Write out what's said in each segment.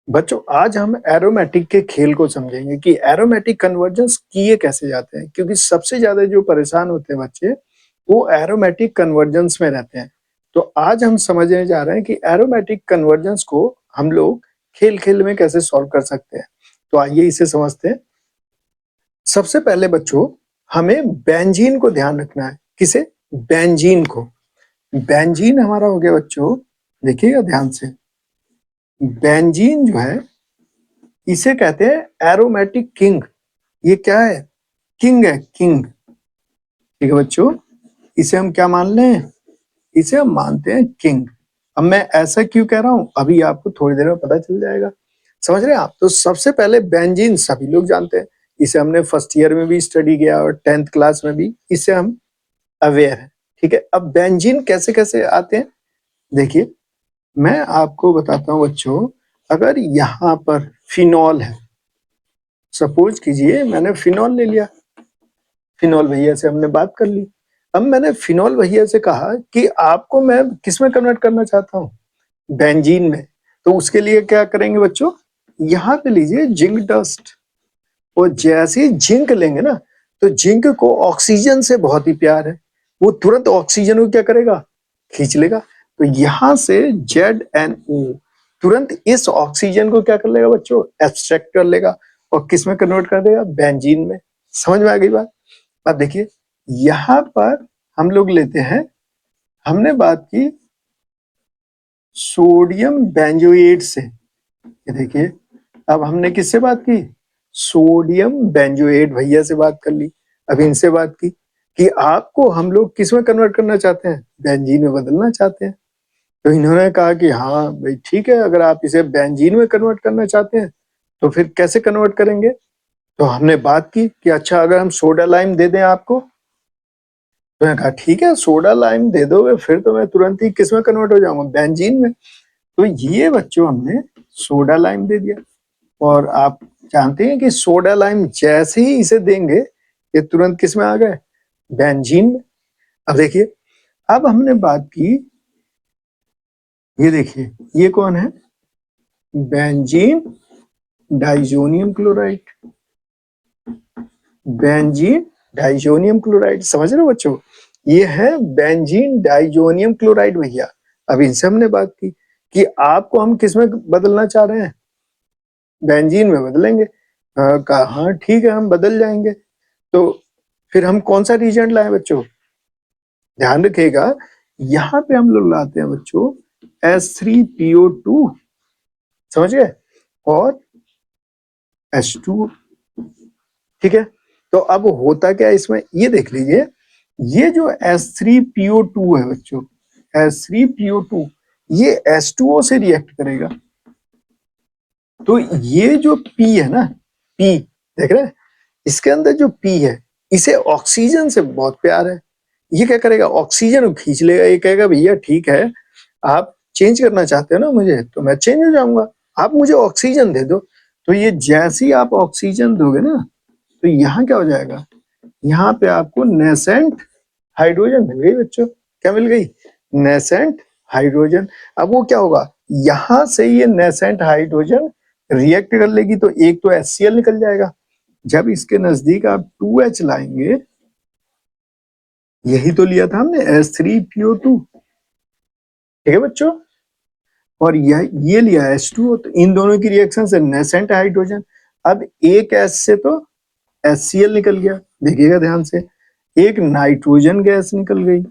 बच्चों आज हम एरोमेटिक के खेल को समझेंगे कि एरोमेटिक कन्वर्जन्स किए कैसे जाते हैं, क्योंकि सबसे ज्यादा जो परेशान होते हैं बच्चे वो एरोमेटिक कन्वर्जन्स में रहते हैं। तो आज हम समझने जा रहे हैं कि एरोमेटिक कन्वर्जन्स को हम लोग खेल खेल में कैसे सॉल्व कर सकते हैं। तो आइए इसे समझते हैं। सबसे पहले बच्चों हमें बेंजीन को ध्यान रखना है। किसे? बेंजीन को। बेंजीन हमारा हो गया बच्चों, देखिएगा ध्यान से। बेंजीन जो है इसे कहते हैं एरोमेटिक किंग। ये क्या है? किंग है, किंग। ठीक है बच्चों, इसे हम क्या मान लें? इसे हम मानते हैं किंग। अब मैं ऐसा क्यों कह रहा हूं अभी आपको थोड़ी देर में पता चल जाएगा। समझ रहे हैं आप? तो सबसे पहले बेंजीन सभी लोग जानते हैं, इसे हमने फर्स्ट ईयर में भी स्टडी किया और 10th क्लास में भी, इससे हम अवेयर हैं। ठीक है, अब बेंजीन कैसे कैसे आते हैं देखिए, मैं आपको बताता हूं बच्चों। अगर यहाँ पर फिनॉल है, सपोज कीजिए मैंने फिनॉल ले लिया, फिनॉल भैया से हमने बात कर ली। अब मैंने फिनॉल भैया से कहा कि आपको मैं किस में कन्वर्ट करना चाहता हूँ? बेंजीन में। तो उसके लिए क्या करेंगे बच्चों? यहाँ पे लीजिए जिंक डस्ट, और जैसे ही जिंक लेंगे ना, तो जिंक को ऑक्सीजन से बहुत ही प्यार है, वो तुरंत ऑक्सीजन को क्या करेगा? खींच लेगा। तो यहाँ से ZnO तुरंत इस ऑक्सीजन को क्या कर लेगा बच्चों? एब्स्ट्रैक्ट कर लेगा और किस में कन्वर्ट कर देगा? बेंजीन में। समझ में आ गई बात? अब देखिए यहाँ पर हम लोग लेते हैं, हमने बात की सोडियम बेंजोएट से। ये देखिए, अब हमने किससे बात की? सोडियम बेंजोएट भैया से बात कर ली। अब इनसे बात की कि आपको हम लोग किस में कन्वर्ट करना चाहते हैं? बेंजीन में बदलना चाहते हैं। तो इन्होंने कहा कि हाँ भाई ठीक है, अगर आप इसे बेंजीन में कन्वर्ट करना चाहते हैं तो फिर कैसे कन्वर्ट करेंगे? तो हमने बात की कि अच्छा अगर हम सोडा लाइम दे दें आपको, तो मैंने कहा ठीक है, सोडा लाइम दे दोगे फिर तो मैं तुरंत ही किस में कन्वर्ट हो जाऊंगा? बेंजीन में। तो ये बच्चों हमने सोडा लाइम दे दिया, और आप जानते हैं कि सोडा लाइम जैसे ही इसे देंगे ये तुरंत किस में आ गए? बेंजीन में। अब देखिए, अब हमने बात की, ये देखिए ये कौन है? Benzene diazonium chloride. Benzene diazonium chloride, समझ रहे हो बच्चों? ये है बेंजीन डाइजोनियम क्लोराइड भैया। अब इनसे हमने बात की कि आपको हम किस में बदलना चाह रहे हैं? बेंजीन में बदलेंगे। कहा हाँ ठीक है, हम बदल जाएंगे। तो फिर हम कौन सा रिएजेंट लाए बच्चों? ध्यान रखिएगा, यहाँ पे हम लोग लाते हैं बच्चों H3PO2, समझ गए, और H2। ठीक है, तो अब होता क्या है इसमें, ये देख लीजिए। ये जो H3PO2 है बच्चों, H3PO2 ये H2O से रिएक्ट करेगा। तो ये जो P है ना, P देख रहे हैं, इसके अंदर जो P है इसे ऑक्सीजन से बहुत प्यार है। ये क्या करेगा? ऑक्सीजन को खींच लेगा। ये कहेगा भैया ठीक है, आप चेंज करना चाहते हो ना मुझे, तो मैं चेंज हो जाऊंगा, आप मुझे ऑक्सीजन दे दो। तो ये जैसे ही आप ऑक्सीजन दोगे ना, तो यहाँ क्या हो जाएगा? यहाँ पे आपको नेसेंट हाइड्रोजन मिल गई बच्चों। क्या मिल गई? Nascent hydrogen. अब वो क्या होगा? यहाँ से ये नेसेंट हाइड्रोजन रिएक्ट कर लेगी, तो एक तो HCl निकल जाएगा। जब इसके नजदीक आप 2H लाएंगे, यही तो लिया था हमने H3PO2। ठीक है बच्चों, और ये लिया H2O, तो इन दोनों की रिएक्शन से नेसेंट हाइड्रोजन। अब एक H से तो HCl निकल गया, देखिएगा ध्यान से, एक नाइट्रोजन गैस निकल गई,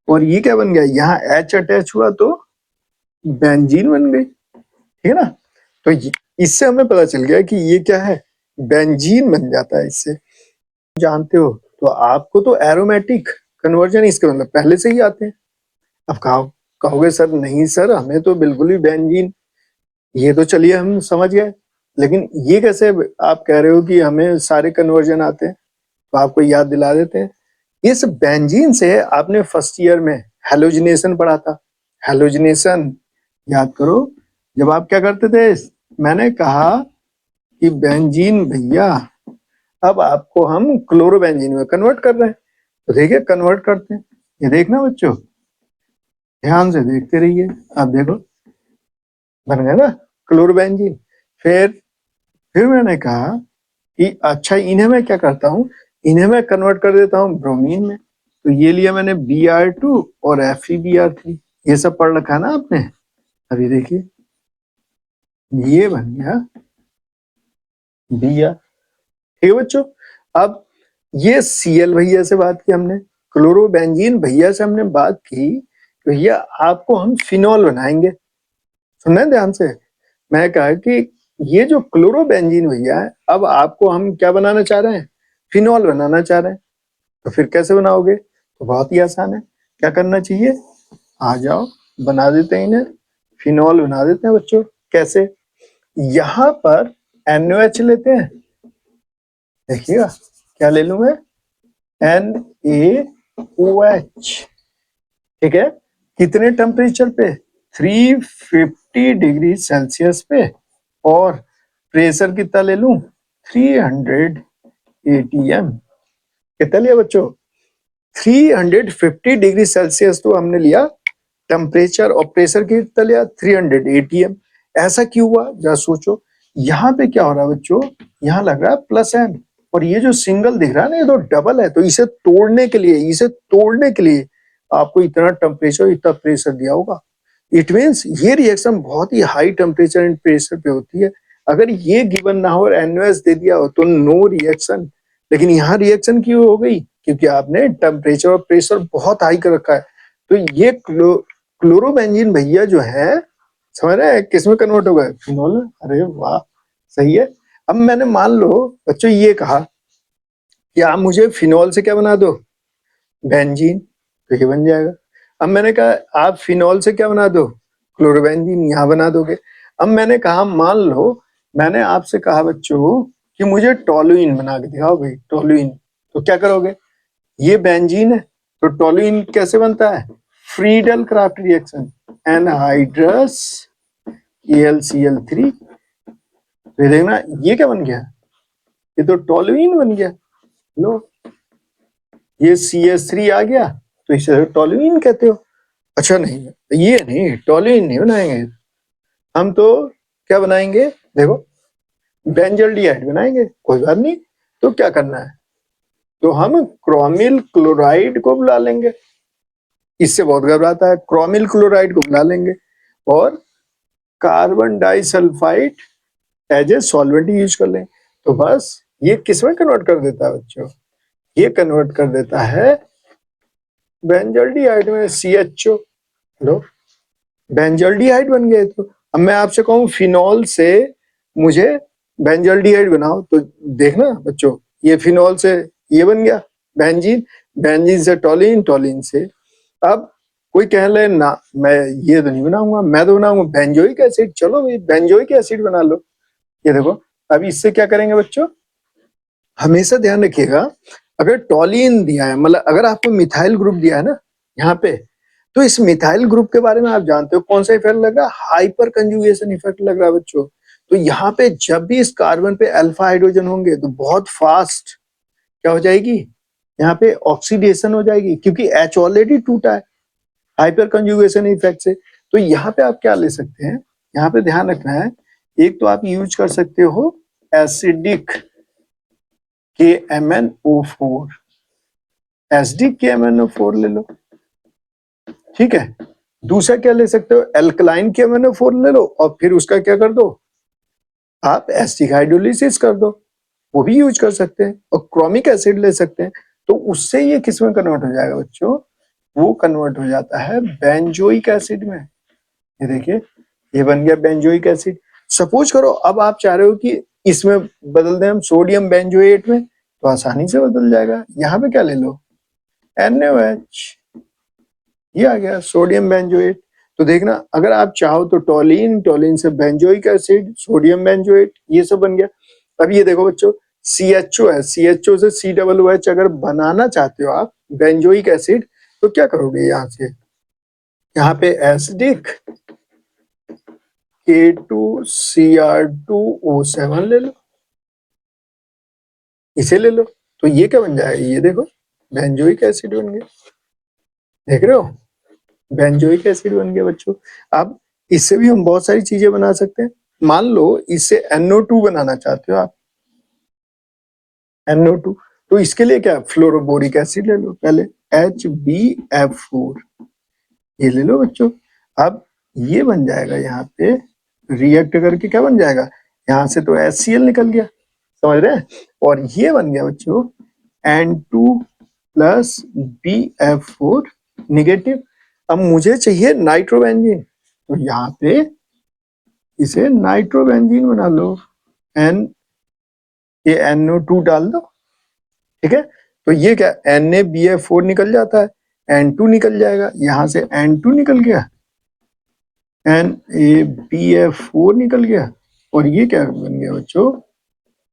और ये क्या बन गया? यहाँ H अटैच हुआ तो बेंजीन बन गई। ठीक है ना? तो इससे हमें पता चल गया कि ये क्या है? बेंजीन बन जाता है इससे। जानते हो, तो आपको तो एरोमेटिक कन्वर्जन इसके मतलब पहले से ही आते हैं। अब कहोगे सर नहीं सर, हमें तो बिल्कुल ही बेंजीन, ये तो चलिए हम समझ गए, लेकिन ये कैसे आप कह रहे हो कि हमें सारे कन्वर्जन आते हैं? तो आपको याद दिला देते हैं, इस बेंजीन से आपने फर्स्ट ईयर में हेलोजिनेशन पढ़ा था। हेलोजिनेशन याद करो, जब आप क्या करते थे? मैंने कहा कि बेंजीन भैया अब आपको हम क्लोरोबेंजीन में कन्वर्ट कर रहे हैं, तो देखिए कन्वर्ट करते हैं। ये देखना बच्चों, ध्यान से देखते रहिए। आप देखो बन गया ना, क्लोरोबेंजीन। फिर मैंने कहा कि अच्छा इन्हें मैं क्या करता हूँ, इन्हें मैं कन्वर्ट कर देता हूँ ब्रोमीन में। तो ये लिया मैंने Br2 और FeBr3, ये सब पढ़ रखा है ना आपने। अभी देखिए ये बन गया Br। ठीक है बच्चों। अब ये Cl भैया से बात की हमने, क्लोरोबेंजीन भैया से हमने बात की, भैया आपको हम फिनॉल बनाएंगे। सुनना है ध्यान से। मैं कहा कि ये जो क्लोरोबेंजीन भैया है, अब आपको हम क्या बनाना चाह रहे हैं, फिनॉल बनाना चाह रहे हैं। तो फिर कैसे बनाओगे, तो बहुत ही आसान है। क्या करना चाहिए, आ जाओ बना देते हैं इन्हें, फिनॉल बना देते हैं बच्चों। कैसे, यहाँ पर NaOH लेते हैं, देखिएगा क्या ले लूं मैं, NaOH। ठीक है, कितने टेम्परेचर पे, 350 डिग्री सेल्सियस पे, और प्रेशर कितना ले लूं, 300 atm। कितना लिया बच्चों, 350 डिग्री सेल्सियस तो हमने लिया टेम्परेचर, और प्रेशर कितना लिया, 300 atm। ऐसा क्यों हुआ, जरा सोचो। यहाँ पे क्या हो रहा है बच्चों, यहाँ लग रहा है +n, और ये जो सिंगल दिख रहा है ना, ये तो डबल है। तो इसे तोड़ने के लिए, आपको इतना टेम्परेचर, इतना प्रेशर दिया होगा। इट मीन्स ये रिएक्शन बहुत ही हाई टेम्परेचर एंड प्रेशर पे होती है। अगर ये गिवन ना हो और NaOH दे दिया हो तो नो रिएक्शन। लेकिन यहाँ रिएक्शन क्यों हो गई, क्योंकि आपने टेम्परेचर और प्रेशर बहुत हाई कर रखा है। तो ये क्लोरोबेंजीन भैया जो है, समझ रहे हैं, किसमें कन्वर्ट हो गए, फिनॉल। अरे वाह, सही है। अब मैंने मान लो बच्चों ये कहा कि आप मुझे फिनॉल से क्या बना दो, बेंजीन, तो ये बन जाएगा। अब मैंने कहा आप फिनॉल से क्या बना दो, क्लोरोबेंजीन, यहाँ बना दोगे। अब मैंने कहा मान लो, मैंने आपसे कहा बच्चों कि मुझे टोलुइन बना के दिखाओ भाई, टोलुइन। तो क्या करोगे, ये बेंजीन है, तो टोलुइन कैसे बनता है, Friedel craft reaction, anhydrous AlCl3। तो ये देखना ये क्या बन गया, ये तो टोलुइन बन गया। लो, ये CH3 आ गया, तो इसे टोलुइन कहते हो। अच्छा नहीं, ये नहीं, टोलुइन नहीं बनाएंगे हम, तो क्या बनाएंगे, देखो बेंजल्डिहाइड बनाएंगे। कोई बात नहीं, तो क्या करना है, तो हम क्रोमिल क्लोराइड को बुला लेंगे। इससे बहुत घबराता है, क्रोमिल क्लोराइड को बुला लेंगे, और carbon disulphide as a solvent use कर लेंगे। तो बस ये किसमें कन्वर्ट कर देता है बच्चों, ये कन्वर्ट कर देता है बेंजल्डिहाइड में, CHO। लो, बेंजल्डिहाइड बन गए। तो अब मैं आपसे कहूँ फिनॉल से मुझे बेंजल्डिहाइड बनाओ, तो देखना बच्चों, ये फिनॉल से ये बन गया बेंजीन, बेंजीन से टोलिन, टोलिन से, अब कोई कह ले ना मैं ये तो नहीं बनाऊंगा, मैं तो बनाऊंगा बेंजोइक एसिड। चलो भाई बेंजोइक एसिड बना लो। ये देखो, अब इससे क्या करेंगे बच्चों, हमेशा ध्यान रखिएगा, अगर टोलिन दिया है, मतलब अगर आपको मिथाइल ग्रुप दिया है ना यहाँ पे, तो इस मिथाइल ग्रुप के बारे में आप जानते हो कौन सा इफेक्ट लग रहा है, हाइपर कंजुगेशन इफेक्ट लग रहा है बच्चों। तो यहाँ पे जब भी इस कार्बन पे अल्फा हाइड्रोजन होंगे तो बहुत फास्ट क्या हो जाएगी, यहाँ पे ऑक्सीडेशन हो जाएगी, क्योंकि H ऑलरेडी टूटा है हाइपर कंजुगेशन इफेक्ट से। तो यहाँ पे आप क्या ले सकते हैं, यहाँ पे ध्यान रखना है, एक तो आप यूज कर सकते हो एसिडिक KMnO4, एसिडिक KMnO4 ले लो, ठीक है। दूसरा क्या ले सकते हो, एल्कलाइन KMnO4 ले लो, और फिर उसका क्या कर दो, आप एसिटिक हाइड्रोलिसिस कर दो, वो भी यूज कर सकते हैं। और क्रोमिक एसिड ले सकते हैं, तो उससे ये किस में कन्वर्ट हो जाएगा बच्चों, वो कन्वर्ट हो जाता है बेंजोइक एसिड में। ये देखिए, ये बन गया बेंजोइक एसिड। सपोज करो अब आप चाह रहे हो कि इसमें बदल दें हम सोडियम बेंजोएट में, तो आसानी से बदल जाएगा। यहाँ पे क्या ले लो, NaOH, ये आ गया सोडियम बेंजोएट। तो देखना, अगर आप चाहो तो टोलिन, टोलिन से बेंजोइक एसिड, सोडियम बेंजोएट, ये सब बन गया। अब ये देखो बच्चों, CHO है, CHO से COOH अगर बनाना चाहते हो आप बेंजोइक एसिड, तो क्या करोगे, यहाँ से यहाँ पे एसिडिक K2Cr2O7 ले लो, इसे ले लो, तो ये क्या बन जाएगा, ये देखो बेंजोइक एसिड बन गया। देख रहे हो, बेंजोइक एसिड बन गया बच्चों। अब इससे भी हम बहुत सारी चीजें बना सकते हैं। मान लो इससे NO2 बनाना चाहते हो आप, NO2, तो इसके लिए क्या, फ्लोरोबोरिक एसिड ले लो पहले, HbF4, ये ले लो बच्चों। अब ये बन जाएगा यहाँ पे, रिएक्ट करके क्या बन जाएगा, यहाँ से तो HCl निकल गया, समझ रहे हैं, और ये बन गया बच्चों N2 प्लस BF4 निगेटिव। अब मुझे चाहिए नाइट्रोबेंजीन, तो यहाँ पे इसे नाइट्रोबेंजीन बना लो, एन, ये NO2 डाल दो, ठीक है, तो ये क्या, NaBF4 निकल जाता है, N2 निकल जाएगा, यहाँ से N2 निकल गया, NaBF4 निकल गया, और ये क्या बन गया बच्चों,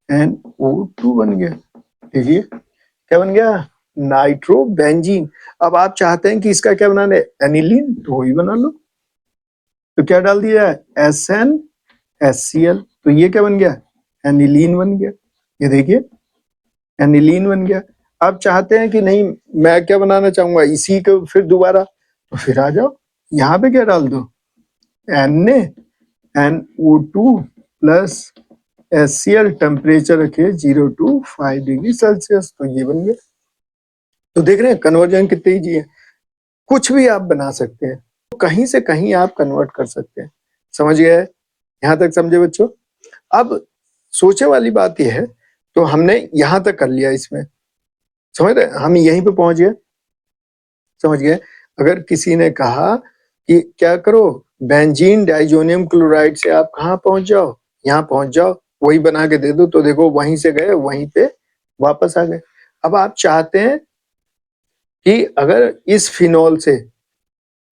NO2 बन गया। देखिए क्या बन गया, नाइट्रोबेंजीन। अब आप चाहते हैं कि इसका क्या बनाना है, एनिलीन, तो वही बना लो, तो क्या डाल दिया है, SnHCl, तो ये क्या बन गया, एनिलीन बन गया, ये देखिए एनिलीन बन गया। आप चाहते हैं कि नहीं मैं क्या बनाना चाहूंगा इसी को फिर दोबारा, तो फिर आ जाओ, यहाँ पे क्या डाल दो, NaNO2 प्लस HCl, टेम्परेचर रखिए 0 to 5 डिग्री सेल्सियस, तो ये बन गया। तो देख रहे हैं कन्वर्जन कितनी ईजी है, कुछ भी आप बना सकते हैं, तो कहीं से कहीं आप कन्वर्ट कर सकते हैं, समझ गए, यहाँ तक समझे बच्चों। अब सोचे वाली बात यह है, तो हमने यहाँ तक कर लिया इसमें, समझ रहे, हम यहीं पे पहुंच गए, समझ गए। अगर किसी ने कहा कि क्या करो, बेंजीन डाइजोनियम क्लोराइड से आप कहाँ पहुंच जाओ, यहाँ पहुंच जाओ, वही बना के दे दो, तो देखो वहीं से गए वहीं पे वापस आ गए। अब आप चाहते हैं कि अगर इस फिनॉल से,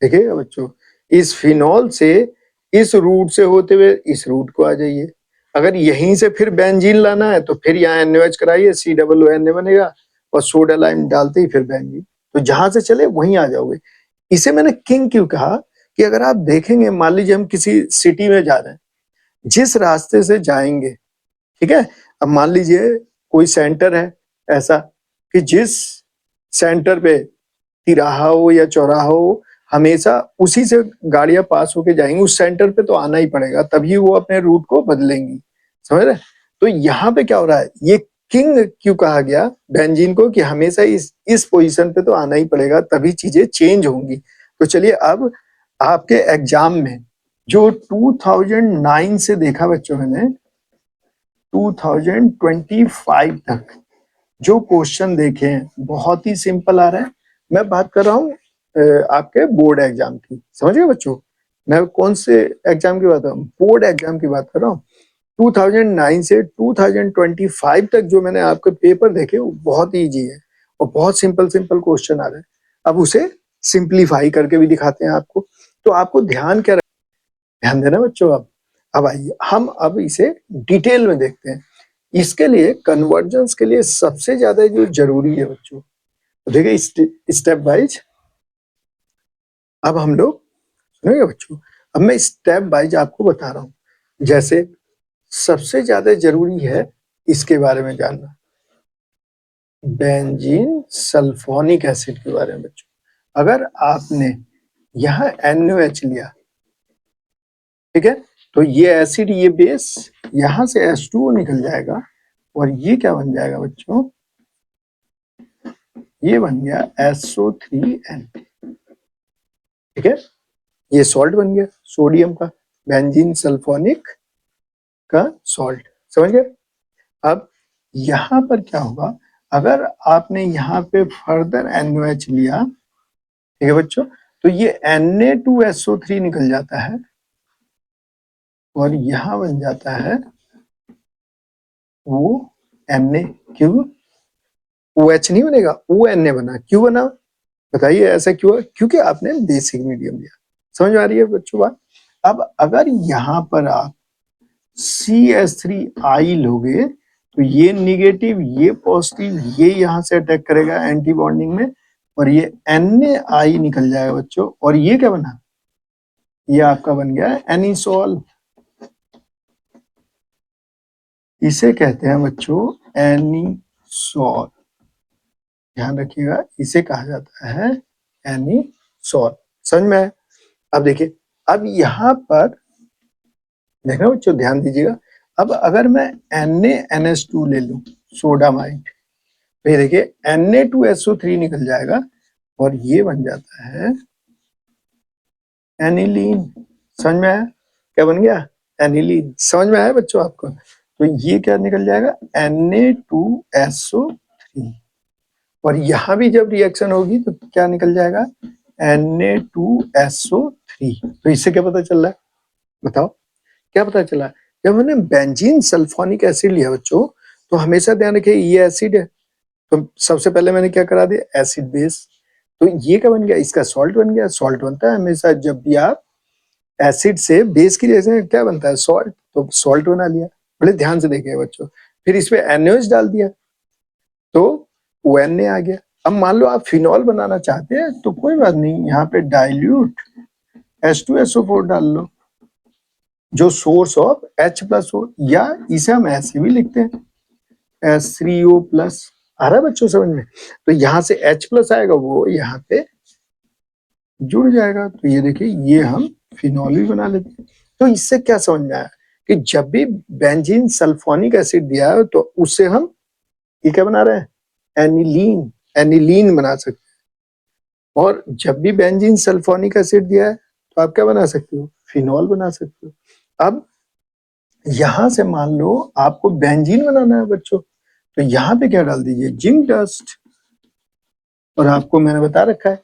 देखिए बच्चों, इस फिनॉल से इस रूट से होते हुए इस रूट को आ जाइए, अगर यहीं से फिर बेंजीन लाना है तो फिर यहाँ NaOH कराइए, COONA बनेगा, और सोडा लाइम डालते ही फिर बेंजीन, तो जहां से चले वहीं आ जाओगे। इसे मैंने किंग क्यों कहा, कि अगर आप देखेंगे, मान लीजिए हम किसी सिटी में जा रहे हैं, जिस रास्ते से जाएंगे, ठीक है, अब मान लीजिए कोई सेंटर है ऐसा, कि जिस सेंटर पे तिराहा हो या चौराहा हो, हमेशा उसी से गाड़ियां पास होके जाएंगी, उस सेंटर पे तो आना ही पड़ेगा, तभी वो अपने रूट को बदलेंगी, समझ रहे। तो यहाँ पे क्या हो रहा है, ये किंग क्यों कहा गया बेंजीन को, कि हमेशा इस पोजीशन पे तो आना ही पड़ेगा, तभी चीजें चेंज होंगी। तो चलिए अब आपके एग्जाम में जो 2009 से देखा बच्चों मैंने 2025 तक जो क्वेश्चन देखे हैं, बहुत ही सिंपल आ रहा है। मैं बात कर रहा हूँ आपके बोर्ड एग्जाम की, समझ गए बच्चों, मैं कौन से एग्जाम की बात कर रहा हूँ, बोर्ड एग्जाम की बात कर रहा हूँ। 2009 से 2025 तक जो मैंने आपके पेपर देखे वो बहुत इजी है, और बहुत सिंपल सिंपल क्वेश्चन आ रहे हैं। अब उसे सिंप्लीफाई करके भी दिखाते हैं आपको, तो आपको ध्यान क्या, ध्यान देना बच्चों। अब आइए हम अब इसे डिटेल में देखते हैं। इसके लिए कन्वर्जेंस के लिए सबसे ज्यादा जो जरूरी है बच्चों, तो देखिए स्टेप वाइज अब हम लोग सुनेंगे बच्चों। अब मैं स्टेप वाइज आपको बता रहा हूँ, जैसे सबसे ज्यादा जरूरी है इसके बारे में जानना, बेंजीन सल्फोनिक एसिड के बारे में बच्चों। अगर आपने यहाँ NaOH लिया, ठीक है, तो ये एसिड, ये बेस, यहां से H2O निकल जाएगा, और ये क्या बन जाएगा बच्चों, ये बन गया SO3N, ठीक है, ये सॉल्ट बन गया सोडियम का, बेंजीन सल्फोनिक का सॉल्ट, समझ गए। अब यहाँ पर क्या होगा, अगर आपने यहाँ पे फर्दर NaOH लिया, ठीक है बच्चों, तो ये Na2SO3 निकल जाता है, और यहाँ बन जाता है वो Na, क्यों OH नहीं बनेगा, ONA बना, क्यों बना बताइए, ऐसा क्यों है, क्योंकि आपने बेसिक मीडियम लिया, समझ में आ रही है बच्चों बात। अब अगर यहाँ पर आप CH3I लोगे, तो ये निगेटिव, ये पॉजिटिव, ये यहाँ से अटैक करेगा एंटी बॉन्डिंग में, और ये NaI निकल जाएगा बच्चों, और ये क्या बना, ये आपका बन गया एनिसोल, इसे कहते हैं बच्चों एनिसोल, ध्यान रखिएगा, इसे कहा जाता है एनिसोल, समझ में आया। अब देखिए, अब यहाँ पर देखना बच्चों, ध्यान दीजिएगा। अब अगर मैं NaNH2 ले लूं, सोडामाइड, तो ये देखिए Na2SO3 निकल जाएगा और ये बन जाता है एनिलीन। समझ में आया क्या बन गया? एनिलीन। समझ में आया बच्चों आपको? तो ये क्या निकल जाएगा? Na2SO3। और यहां भी जब रिएक्शन होगी तो क्या निकल जाएगा? Na2SO3। तो इससे क्या पता चल रहा है? बताओ क्या पता चला? जब हमने बेंजीन सल्फोनिक एसिड लिया बच्चों, तो हमेशा ध्यान रखिए ये एसिड है, तो सबसे पहले मैंने क्या करा दिया? Acid base. तो ये क्या बन गया? इसका सॉल्ट बन गया। सॉल्ट बनता है हमेशा जब भी आप एसिड से बेस की रिएक्शन, क्या बनता है? सॉल्ट। तो सॉल्ट बना लिया। बड़े ध्यान से देखिए बच्चों। फिर इसमें NaOH डाल दिया तो ONA आ गया। अब मान लो आप फिनॉल बनाना चाहते हैं तो कोई बात नहीं, यहाँ पे डाइल्यूट H2SO4 डाल लो जो सोर्स ऑफ H प्लस हो, या इसे हम ऐसे भी लिखते हैं H3O प्लस। आ रहा है बच्चों समझ में? तो यहाँ से H प्लस आएगा, वो यहाँ पे जुड़ जाएगा। तो ये देखिए, ये हम फिनॉल भी बना लेते हैं। तो इससे क्या समझ में आया कि जब भी बेंजीन सल्फोनिक एसिड दिया है तो उससे हम ये क्या बना रहे हैं? एनिलीन। एनिलीन बना सकते हैं। और जब भी बेंजीन सल्फोनिक एसिड दिया है तो आप क्या बना सकते हो? फिनॉल बना सकते हो। अब यहां से मान लो आपको बेंजीन बनाना है बच्चों, तो यहाँ पे क्या डाल दीजिए? Zinc dust. और आपको मैंने बता रखा है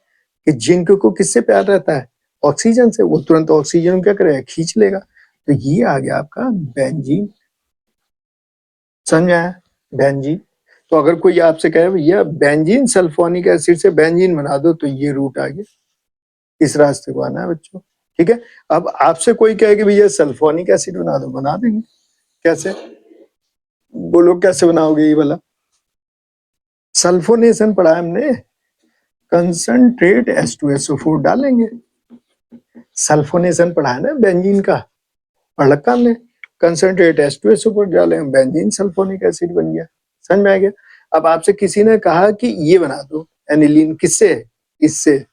कि जिंक को किससे प्यार रहता है? ऑक्सीजन से। वो तुरंत ऑक्सीजन क्या करेगा? खींच लेगा। तो ये आ गया आपका बेंजीन। समझ में आया? बेंजीन। तो अगर कोई आपसे कहे भैया बेंजीन सल्फोनिक एसिड से बेंजीन बना दो, तो ये रूट आ गया। इस रास्ते को आना है बच्चों। ठीक है। अब आपसे कोई कहे कि भैया सल्फोनिक एसिड बना दो, बना देंगे। कैसे? बोलो कैसे बनाओगे ये वाला? सल्फोनेशन पढ़ा है हमने। कंसंट्रेट H2SO4 डालेंगे। सल्फोनेशन पढ़ा है ना बेंजीन का, पढ़ रखा हमने। कंसंट्रेट H2SO4 डालेंगे, बेंजीन सल्फोनिक एसिड बन गया। समझ में आ गया? अब आपसे किसी ने कहा कि ये बना दो एनिलीन, किससे? इससे।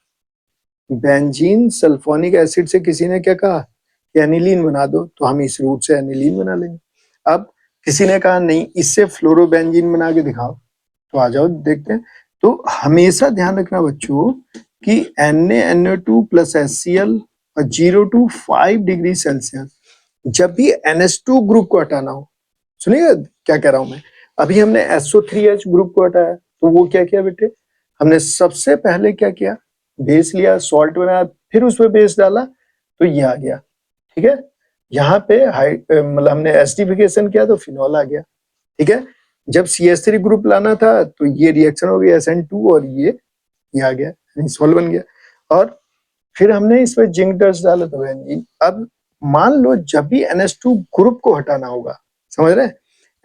बेंजीन सल्फोनिक एसिड से किसी ने क्या कहा कि एनिलीन बना दो, तो हम इस रूट से एनिलीन बना लेंगे। अब किसी ने कहा नहीं, इससे फ्लोरोबेंजीन बना के दिखाओ, तो आ जाओ देखते हैं। तो हमेशा ध्यान रखना बच्चों कि Na NO2 प्लस HCl और 0 to 5 डिग्री सेल्सियस, जब भी NH2 ग्रुप को हटाना हो, सुनिएगा क्या कह रहा हूं मैं। अभी हमने SO3H ग्रुप को हटाया, तो वो क्या किया बेटे? हमने सबसे पहले क्या किया? बेस लिया, सॉल्ट बनाया, फिर उसमें बेस डाला, तो ये आ गया। ठीक है। यहाँ पे मतलब हमने एसिडिफिकेशन किया तो फिनॉल आ गया। ठीक है। जब CH3 ग्रुप लाना था तो ये रिएक्शन हो गया SN2 और ये आ गया, सॉल्ट बन गया। और फिर हमने इसमें जिंक डस्ट डाला तो बेंजीन। अब मान लो जब भी NH2 ग्रुप को हटाना होगा, समझ रहे हैं?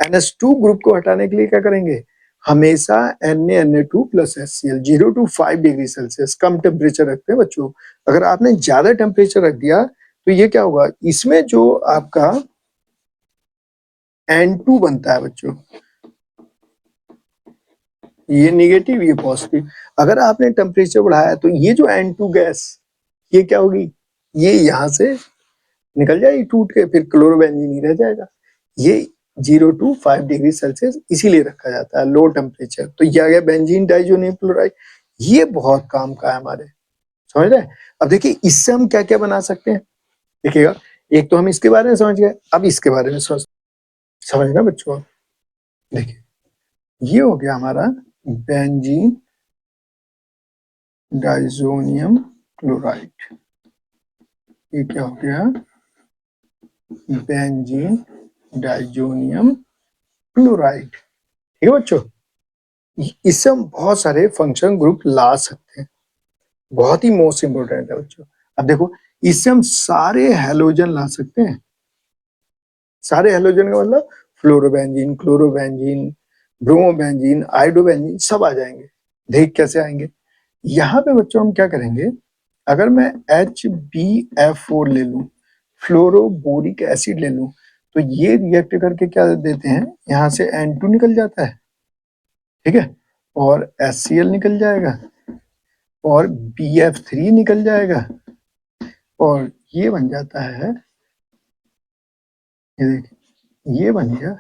NH2 ग्रुप को हटाने के लिए क्या करेंगे? हमेशा Na Na2 plus HCl 0 to 5 degree Celsius come temperature रखते हैं बच्चों। अगर आपने ज्यादा टेम्परेचर रख दिया तो ये क्या होगा? इसमें जो आपका N2 बनता है बच्चों, ये निगेटिव ये पॉजिटिव। अगर आपने टेम्परेचर बढ़ाया तो ये जो N2 गैस, ये क्या होगी? ये यहाँ से निकल जाएगी टूट के, फिर क्लोरोबेंजीन ही रह जाएगा। ये 0 to 5 डिग्री सेल्सियस इसीलिए रखा जाता है, लो टेम्परेचर। तो ये आ गया बेंजीन डाइजोनियम क्लोराइड। ये बहुत काम का है हमारे, समझ रहे हैं? अब देखिए इससे हम क्या क्या बना सकते हैं, देखिएगा। एक तो हम इसके बारे में समझ गए, अब इसके बारे में समझना बच्चों। देखिए ये हो गया हमारा बेंजीन डाइजोनियम क्लोराइड। ये क्या हो गया? Benzene diazonium chloride. ठीक है बच्चों। इससे हम बहुत सारे फंक्शन ग्रुप ला सकते हैं, बहुत ही मोस्ट इंपोर्टेंट है बच्चों। अब देखो, इससे हम सारे हैलोजन ला सकते हैं। सारे हैलोजन का मतलब फ्लोरोबेंजीन, क्लोरोबेंजीन, ब्रोमोबेंजीन, आइडोबेंजीन सब आ जाएंगे। देख कैसे आएंगे? यहाँ पे बच्चों हम क्या करेंगे? अगर मैं HbF4 ले लूं, फ्लोरोबोरिक एसिड ले लूं, तो ये रिएक्ट करके क्या देते हैं? यहाँ से N2 निकल जाता है, ठीक है, और HCl निकल जाएगा और BF3 निकल जाएगा, और ये बन जाता है ये देखिए ये बन गया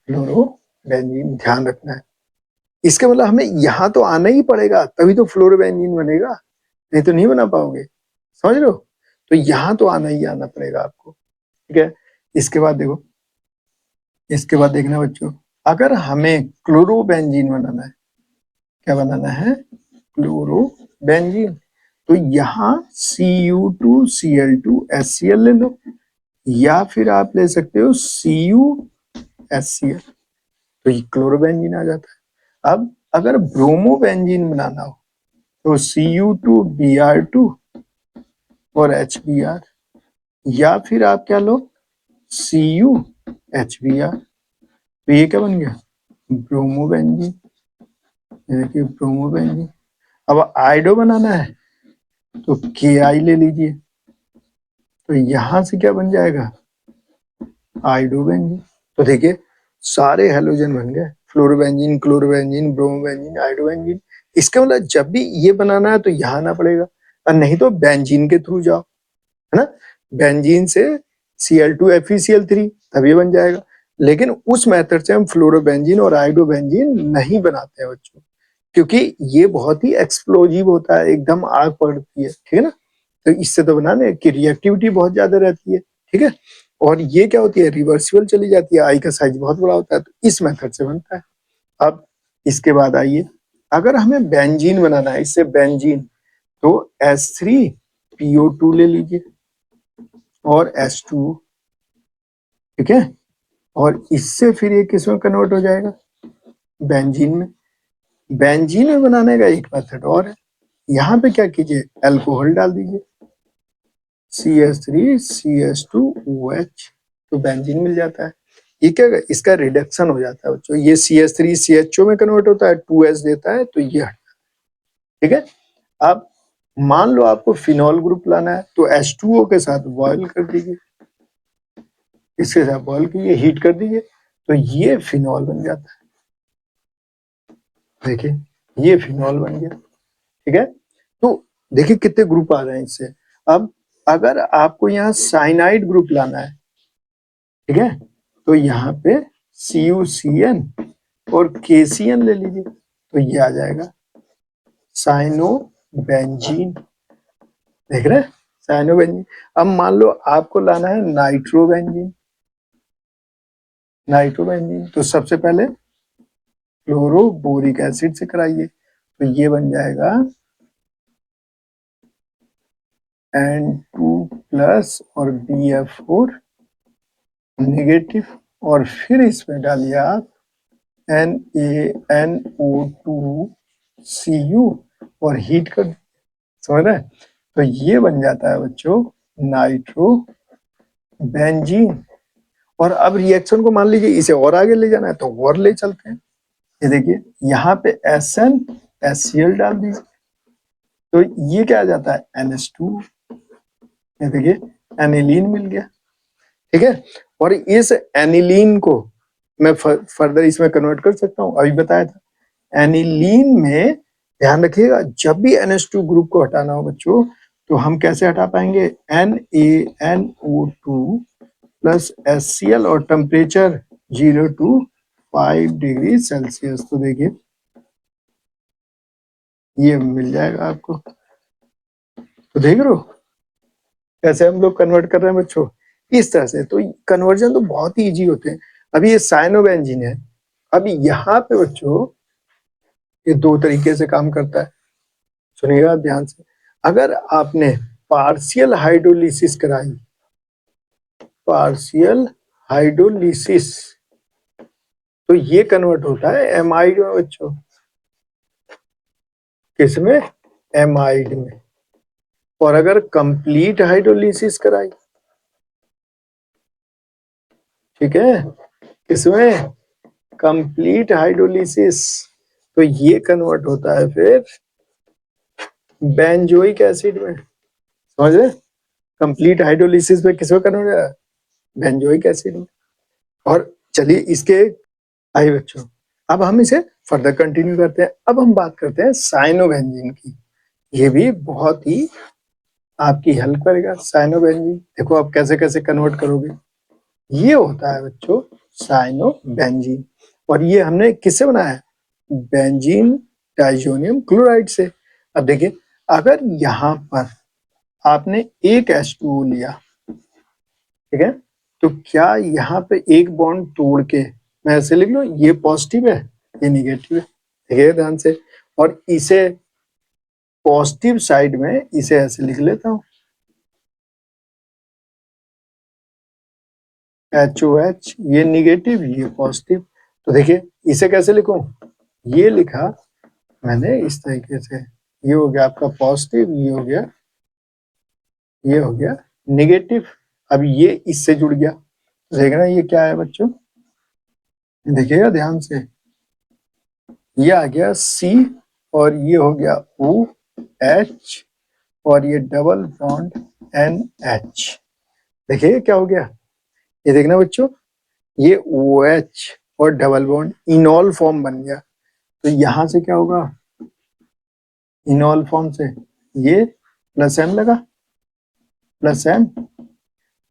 फ्लोरोबेंजीन, ध्यान रखना है। इसका मतलब हमें यहाँ तो आना ही पड़ेगा, तभी तो फ्लोरोबेंजीन बनेगा, नहीं तो नहीं बना पाओगे, समझ रहे हो? तो यहाँ तो आना ही आना पड़ेगा आपको, ठीक है। इसके बाद देखो, इसके बाद देखना बच्चों, अगर हमें क्लोरोबेंजीन बनाना है, क्या बनाना है? क्लोरोबेंजीन। तो यहाँ Cu2Cl2HCl ले लो, या फिर आप ले सकते हो CuHCl, तो ये क्लोरोबेंजीन आ जाता है। अब अगर ब्रोमोबेंजीन बनाना हो तो Cu2Br2 और HBr, या फिर आप क्या लो, CuHBr, तो ये क्या बन गया? ब्रोमोबेंजीन। ये देखिए ब्रोमोबेंजीन। अब आइडो बनाना है तो Ki ले लीजिए, तो यहां से क्या बन जाएगा? आइडोबेंजीन। तो देखिए सारे हेलोजन बन गए, फ्लोरोबेंजीन, क्लोरोबेंजीन, ब्रोमोबेंजीन, आइडोबेंजीन। इसका मतलब जब भी ये बनाना है तो यहाँ आना पड़ेगा, और नहीं तो बेंजीन के थ्रू जाओ, है ना। बेंजीन से Cl2FeCl3 तब ये बन जाएगा। लेकिन उस मेथड से हम फ्लोरोबेंजीन और आइडोबेंजीन नहीं बनाते हैं बच्चों, क्योंकि ये बहुत ही एक्सप्लोजिव होता है, एकदम आग पड़ती है, ठीक है ना। तो इससे तो बनाने की रिएक्टिविटी बहुत ज्यादा रहती है, ठीक है। और ये क्या होती है, रिवर्सिबल चली जाती है, आई का साइज बहुत बड़ा होता है, तो इस मेथड से बनता है। अब इसके बाद आइए, अगर हमें बेंजीन बनाना है, इससे बेंजीन, तो H3PO2 ले लीजिए और H2, ठीक है। और इससे फिर ये किस में कन्वर्ट हो जाएगा? बेंजीन में। बेंजीन में बनाने का एक मेथड और है, यहाँ पे क्या कीजिए, अल्कोहल डाल दीजिए, CH3CH2OH, तो बेंजीन मिल जाता है। ये क्या, इसका रिडक्शन हो जाता है बच्चों, ये CH3CHO में कन्वर्ट होता है, 2H देता है, तो ये, ठीक है। अब मान लो आपको फिनॉल ग्रुप लाना है, तो H2O के साथ बॉयल कर दीजिए, इसके साथ बॉयल कीजिए, हीट कर दीजिए, तो ये फिनॉल बन जाता है। देखिए ये फिनॉल बन गया, ठीक है। तो देखिए कितने ग्रुप आ रहे हैं इससे। अब अगर आपको यहाँ साइनाइड ग्रुप लाना है, ठीक है, तो यहाँ पे CuCN और KCN ले लीजिए, तो ये आ जाएगा साइनोबेंजीन। देख रहे हैं, साइनोबेंजीन। अब मान लो आपको लाना है नाइट्रोबेंजीन, नाइट्रोबेंजीन, तो सबसे पहले क्लोरोबोरिक एसिड से कराइए, तो ये बन जाएगा N2+ और BF4 नेगेटिव, और फिर इसमें डालिए आप NaNO2Cu और हीट कर, समझ रहे हैं? तो ये बन जाता है बच्चों नाइट्रोबेंजीन। और अब रिएक्शन को मान लीजिए इसे और आगे ले जाना है, तो और ले चलते हैं। ये देखिए यहाँ पे SnHCl डाल दीजिए, तो ये क्या आ जाता है, NH2। ये देखिए एनिलीन मिल गया, ठीक है। और इस एनिलीन को मैं फर्दर इसमें कन्वर्ट कर सकता हूँ, अभी बताया था। एनिलीन में ध्यान रखिएगा, जब भी NH2 ग्रुप को हटाना हो बच्चों, तो हम कैसे हटा पाएंगे, NaNO2+HCl और टेम्परेचर 0 to 5 डिग्री सेल्सियस। तो देखिए ये मिल जाएगा आपको, तो देख रहे हो कैसे हम लोग कन्वर्ट कर रहे हैं बच्चों, इस तरह से। तो कन्वर्जन तो बहुत ही इजी होते हैं। अभी ये साइनोबेंजीन है, अभी यहाँ पे बच्चों ये दो तरीके से काम करता है, सुनिएगा ध्यान से। अगर आपने पार्शियल हाइड्रोलिसिस कराई, पार्शियल हाइड्रोलिसिस, तो ये कन्वर्ट होता है एमाइड में बच्चों, किसमें, एमाइड में। और अगर कंप्लीट हाइड्रोलिसिस कराई, ठीक है, किसमें, कंप्लीट हाइड्रोलिसिस, तो ये कन्वर्ट होता है फिर बेंजोइक एसिड में, समझ रहे? कंप्लीट हाइड्रोलिसिस में किसमें कन्वर्ट होता है, बेंजोइक एसिड में। और चलिए इसके, आइए बच्चों अब हम इसे फर्दर कंटिन्यू करते हैं। अब हम बात करते हैं साइनोबेंजीन की, ये भी बहुत ही आपकी हेल्प करेगा साइनोबेंजीन। देखो आप कैसे कैसे कन्वर्ट करोगे। ये होता है बच्चों साइनोबेंजीन, और ये हमने किससे बनाया है? बेंजीन डाइजोनियम क्लोराइड से। अब देखिए, अगर यहाँ पर आपने एक H2O लिया, ठीक है, तो क्या यहाँ पे एक बॉन्ड तोड़ के मैं ऐसे लिख लूं, ये पॉजिटिव है ये निगेटिव है, देखिए ध्यान से, और इसे पॉजिटिव साइड में इसे ऐसे लिख लेता हूँ HOH, ये निगेटिव ये पॉजिटिव। तो देखिए इसे कैसे लिखूं, ये लिखा मैंने इस तरीके से, ये हो गया आपका पॉजिटिव, ये हो गया निगेटिव। अब ये इससे जुड़ गया, तो देखना ये क्या है बच्चों, देखिएगा ध्यान से, ये आ गया C, और ये हो गया OH, और ये डबल बॉन्ड NH। देखिए क्या हो गया, ये देखना बच्चों, ये OH और डबल बॉन्ड इनॉल फॉर्म बन गया। तो यहां से क्या होगा, इनॉल फॉर्म से ये प्लस M लगा, प्लस M,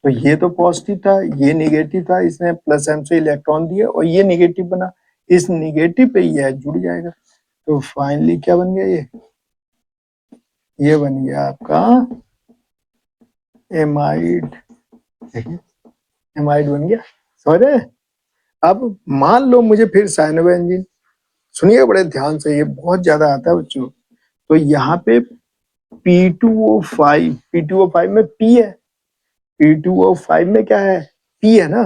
तो ये तो पॉजिटिव था ये निगेटिव था, इसने प्लस M से इलेक्ट्रॉन दिया और ये निगेटिव बना, इस निगेटिव पे ये जुड़ जाएगा। तो फाइनली क्या बन गया, ये बन गया आपका एमाइड। देखिए एमाइड बन गया, समझ रहे हैं? अब मान लो मुझे फिर साइनोबेंजीन, सुनिए बड़े ध्यान से, ये बहुत ज्यादा आता है बच्चों। तो यहाँ पे P2O5 में P है, P2O5 में क्या है, P है ना,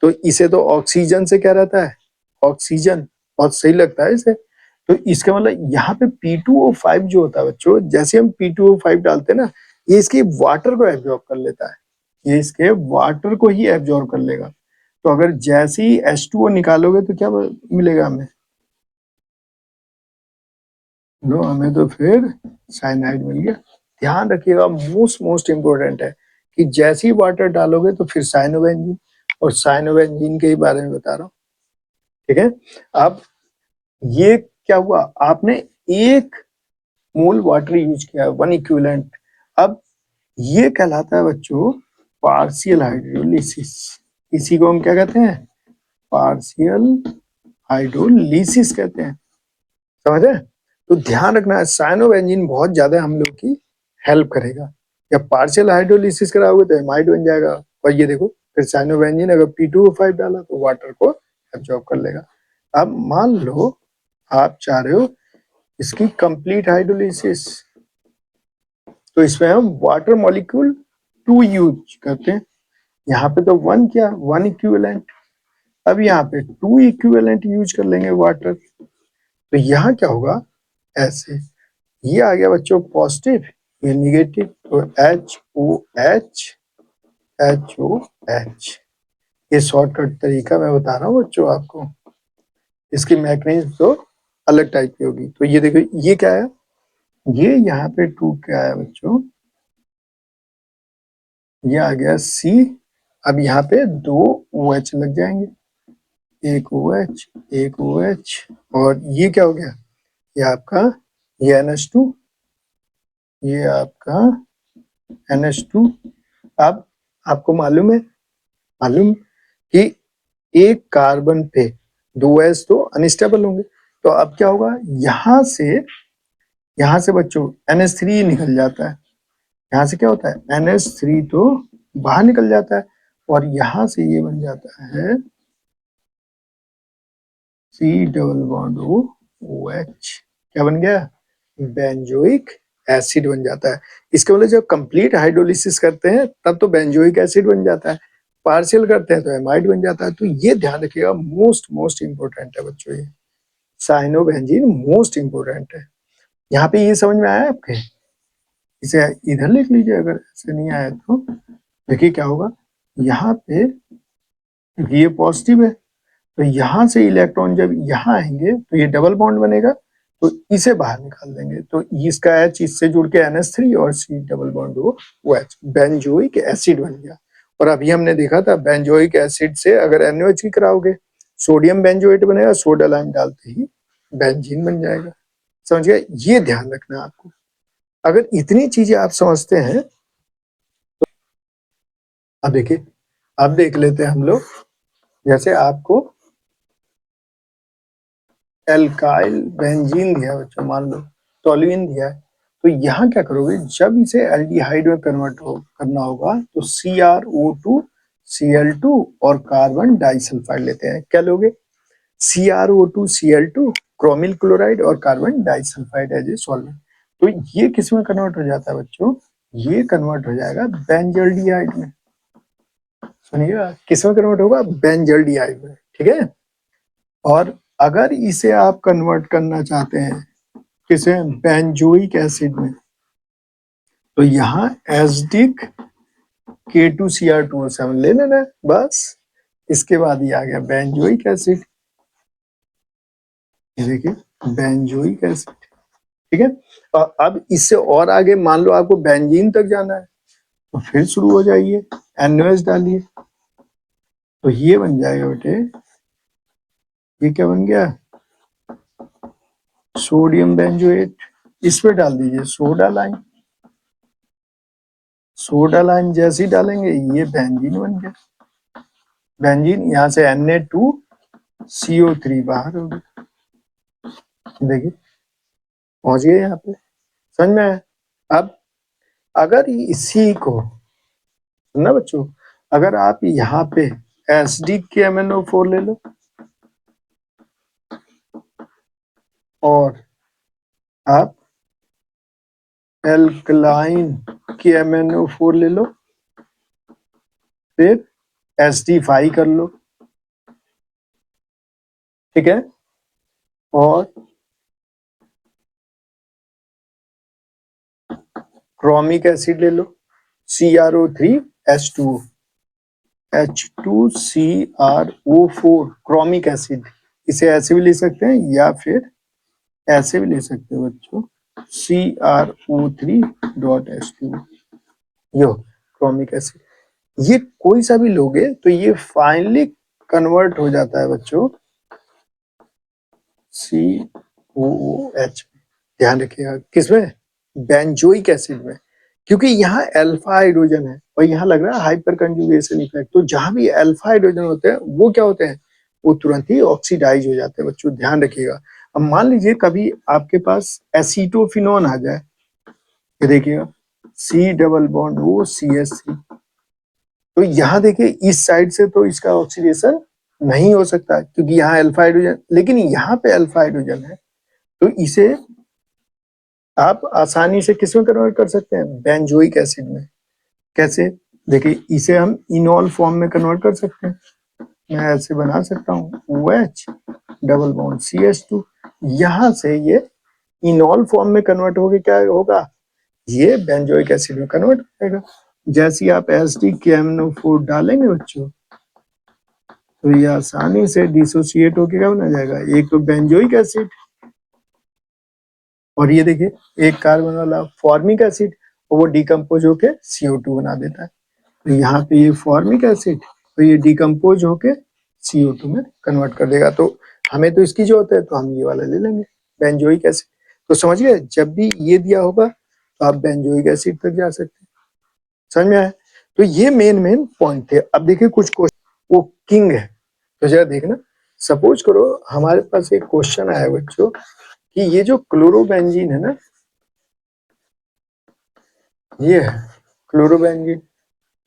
तो इसे तो ऑक्सीजन से क्या रहता है, ऑक्सीजन, बहुत सही लगता है इसे। तो इसका मतलब यहाँ पे P2O5 जो होता है बच्चों, जैसे हम P2O5 डालते हैं ना, ये इसकी वाटर को एब्जॉर्ब कर लेता है, ये इसके वाटर को ही एब्जॉर्ब कर लेगा। तो अगर जैसे ही H2O निकालोगे तो क्या मिलेगा हमें, लो हमें तो फिर साइनाइड मिल गया। ध्यान रखिएगा, मोस्ट इंपॉर्टेंट है कि जैसे ही वाटर डालोगे तो फिर साइनोबेंजीन, और साइनोबेंजीन के ही बारे में बता रहा हूँ, ठीक है। अब ये क्या हुआ, आपने एक मोल वाटर यूज किया, वन इक्विवेलेंट। अब ये कहलाता है बच्चों पार्शियल हाइड्रोलिसिस, इसी को हम क्या कहते हैं, पार्शियल हाइड्रोलिसिस कहते हैं, समझ रहे? तो ध्यान रखना है, साइनोबेंजीन बहुत ज्यादा हम लोग की हेल्प करेगा। जब पार्शियल हाइड्रोलिसिस कराओगे तो एमाइड बन जाएगा, और ये देखो फिर साइनोबेंजीन अगर P2O5 डाला तो वाटर को एब्जॉर्ब कर लेगा। अब मान लो आप चाह रहे हो इसकी कंप्लीट हाइड्रोलिसिस, तो इसमें हम वाटर मॉलिक्यूल 2 यूज करते हैं। यहाँ पे तो वन, क्या वन इक्विवेलेंट, अब यहाँ पे 2 इक्विवेलेंट यूज कर लेंगे वाटर। तो यहाँ क्या होगा, ऐसे ये आ गया बच्चों पॉजिटिव, ये निगेटिव, तो HOH, ये शॉर्टकट तरीका मैं बता रहा हूँ बच्चों आपको, इसकी मैकेनिज्म तो अलग टाइप की होगी। तो ये देखो ये क्या है, ये यहाँ पे 2 क्या है बच्चों, ये आ गया C। अब यहाँ पे 2 OH लग जाएंगे, एक OH एक OH, और ये क्या हो गया, ये आपका ये NH2, ये आपका NH2। अब आपको मालूम कि एक कार्बन पे 2 S तो अनस्टेबल होंगे, तो अब क्या होगा, यहाँ से बच्चों NH3 निकल जाता है, यहाँ से क्या होता है NH3 तो बाहर निकल जाता है, और यहाँ से ये बन जाता है C डबल बॉन्ड OH, क्या बन गया, बेंजोइक एसिड बन जाता है। इसके मतलब जब कंप्लीट हाइड्रोलिसिस करते हैं तब तो बेंजोइक एसिड बन जाता है, पार्शियल करते हैं तो एमाइड बन जाता है। तो ये ध्यान रखिएगा, मोस्ट इंपोर्टेंट है बच्चों, ये साइनोबेंजीन मोस्ट इंपोर्टेंट है। यहाँ पे ये समझ में आया आपके, इसे इधर लिख लीजिए अगर ऐसे नहीं आया तो। देखिए क्या होगा, यहाँ पे ये पॉजिटिव है, तो यहाँ से इलेक्ट्रॉन जब यहाँ आएंगे तो ये डबल बॉन्ड बनेगा, तो इसे बाहर निकाल देंगे, तो इसका H इससे जुड़ के NH3 और C डबल बॉन्ड वो OH, बेंजोइक एसिड बन गया। और अभी हमने देखा था बेंजोइक एसिड से अगर NaOH की कराओगे, सोडियम बेंजोएट बनेगा, सोडा लाइम डालते ही बेंजीन बन जाएगा, समझ गए? ये ध्यान रखना है आपको। अगर इतनी चीजें आप समझते हैं, अब देखिए अब देख लेते हैं हम लोग, जैसे आपको एल्काइल बेंजीन दिया है बच्चों, मान लो टोल्यूइन दिया है, तो यहाँ क्या करोगे, जब इसे एल्डिहाइड में कन्वर्ट करना होगा तो CrO2 Cl2 और कार्बन डाइसल्फाइड लेते हैं। क्या लोगे, CrO2 Cl2 क्रोमिल क्लोराइड और carbon disulphide as a solvent. तो ये किस में कन्वर्ट हो जाता है बच्चों, ये कन्वर्ट हो जाएगा बेंजल्डिहाइड में। सुनिएगा, किस में कन्वर्ट होगा, बेंजल्डिहाइड में, ठीक है। और अगर इसे आप कन्वर्ट करना चाहते हैं किसे, बेंजोइक एसिड में, तो यहाँ एसिडिक K2Cr2O7 ले लेना है बस। इसके बाद ये आ गया बेंजोइक एसिड, ये देखिए बेंजोइक एसिड, ठीक है। और अब इससे और आगे मान लो आपको बेंजीन तक जाना है, तो फिर शुरू हो जाइए, NOH डालिए, तो ये बन जाएगा बेटे, ये क्या बन गया, सोडियम बेंजोएट। इस पे डाल दीजिए सोडा लाइन, सोडा लाइन जैसे ही डालेंगे ये बेंजीन बन गया। बेंजीन यहाँ से Na2CO3 बाहर हो गया, देखिए पहुंच गए यहाँ पे, समझ में आया। अब अगर इसी को सुनना बच्चों, अगर आप यहाँ पे SDKMNO4 ले लो और आप एल्कलाइन KMNO4 ले लो, फिर SD5 कर लो, ठीक है, और क्रोमिक एसिड ले लो CrO3H2O, H2CrO4 क्रोमिक एसिड, इसे ऐसे भी ले सकते हैं या फिर ऐसे भी ले सकते हो बच्चों, CrO3.H2O, यो क्रोमिक एसिड। ये कोई सा भी लोगे तो ये फाइनली कन्वर्ट हो जाता है बच्चों COOH। ध्यान रखिएगा किसमें, बेंजोइक एसिड में, क्योंकि यहाँ अल्फा हाइड्रोजन है और यहाँ लग रहा है हाइपर कंजुगेशन इफेक्ट, तो जहां भी अल्फा हाइड्रोजन होते हैं वो क्या होते हैं, वो तुरंत ही ऑक्सीडाइज हो जाते हैं बच्चों, ध्यान रखिएगा। अब मान लीजिए कभी आपके पास एसीटोफिनोन आ जाए, ये देखिएगा C++O CH3, तो यहाँ देखिए इस साइड से तो इसका ऑक्सीडेशन नहीं हो सकता क्योंकि यहाँ अल्फा हाइड्रोजन, लेकिन यहाँ पे अल्फा हाइड्रोजन है, तो इसे आप आसानी से किस में कन्वर्ट कर सकते हैं, बेंजोइक एसिड में। कैसे, देखिए इसे हम इनॉल फॉर्म में कन्वर्ट कर सकते हैं, मैं ऐसे बना सकता हूँ OH++CH2, यहाँ से ये इनॉल फॉर्म में कन्वर्ट होके क्या होगा, ये बेंजोइक एसिड में कन्वर्ट हो जाएगा। जैसे ही आप SDKMNO4 डालेंगे बच्चों, तो ये आसानी से डिसोसिएट होके क्या बना जाएगा, एक तो बेंजोइक एसिड, और ये देखिए एक कार्बन वाला फॉर्मिक एसिड, और वो डिकम्पोज होके CO2 बना देता है। तो यहाँ पे ये फॉर्मिक एसिड, तो ये डिकम्पोज होके CO2 में कन्वर्ट कर देगा। तो हमें तो इसकी जरूरत है, तो हम ये वाला ले लेंगे बेंजोइक एसिड। तो समझ गए, जब भी ये दिया होगा तो आप बेंजोइक एसिड तक जा सकते हैं, समझ में आया। तो ये मेन पॉइंट थे। अब देखिए कुछ क्वेश्चन, वो किंग है, तो जरा देखना। सपोज करो हमारे पास एक क्वेश्चन आया बच्चों कि ये जो क्लोरोबेंजीन है ना, ये है क्लोरोबेंजीन,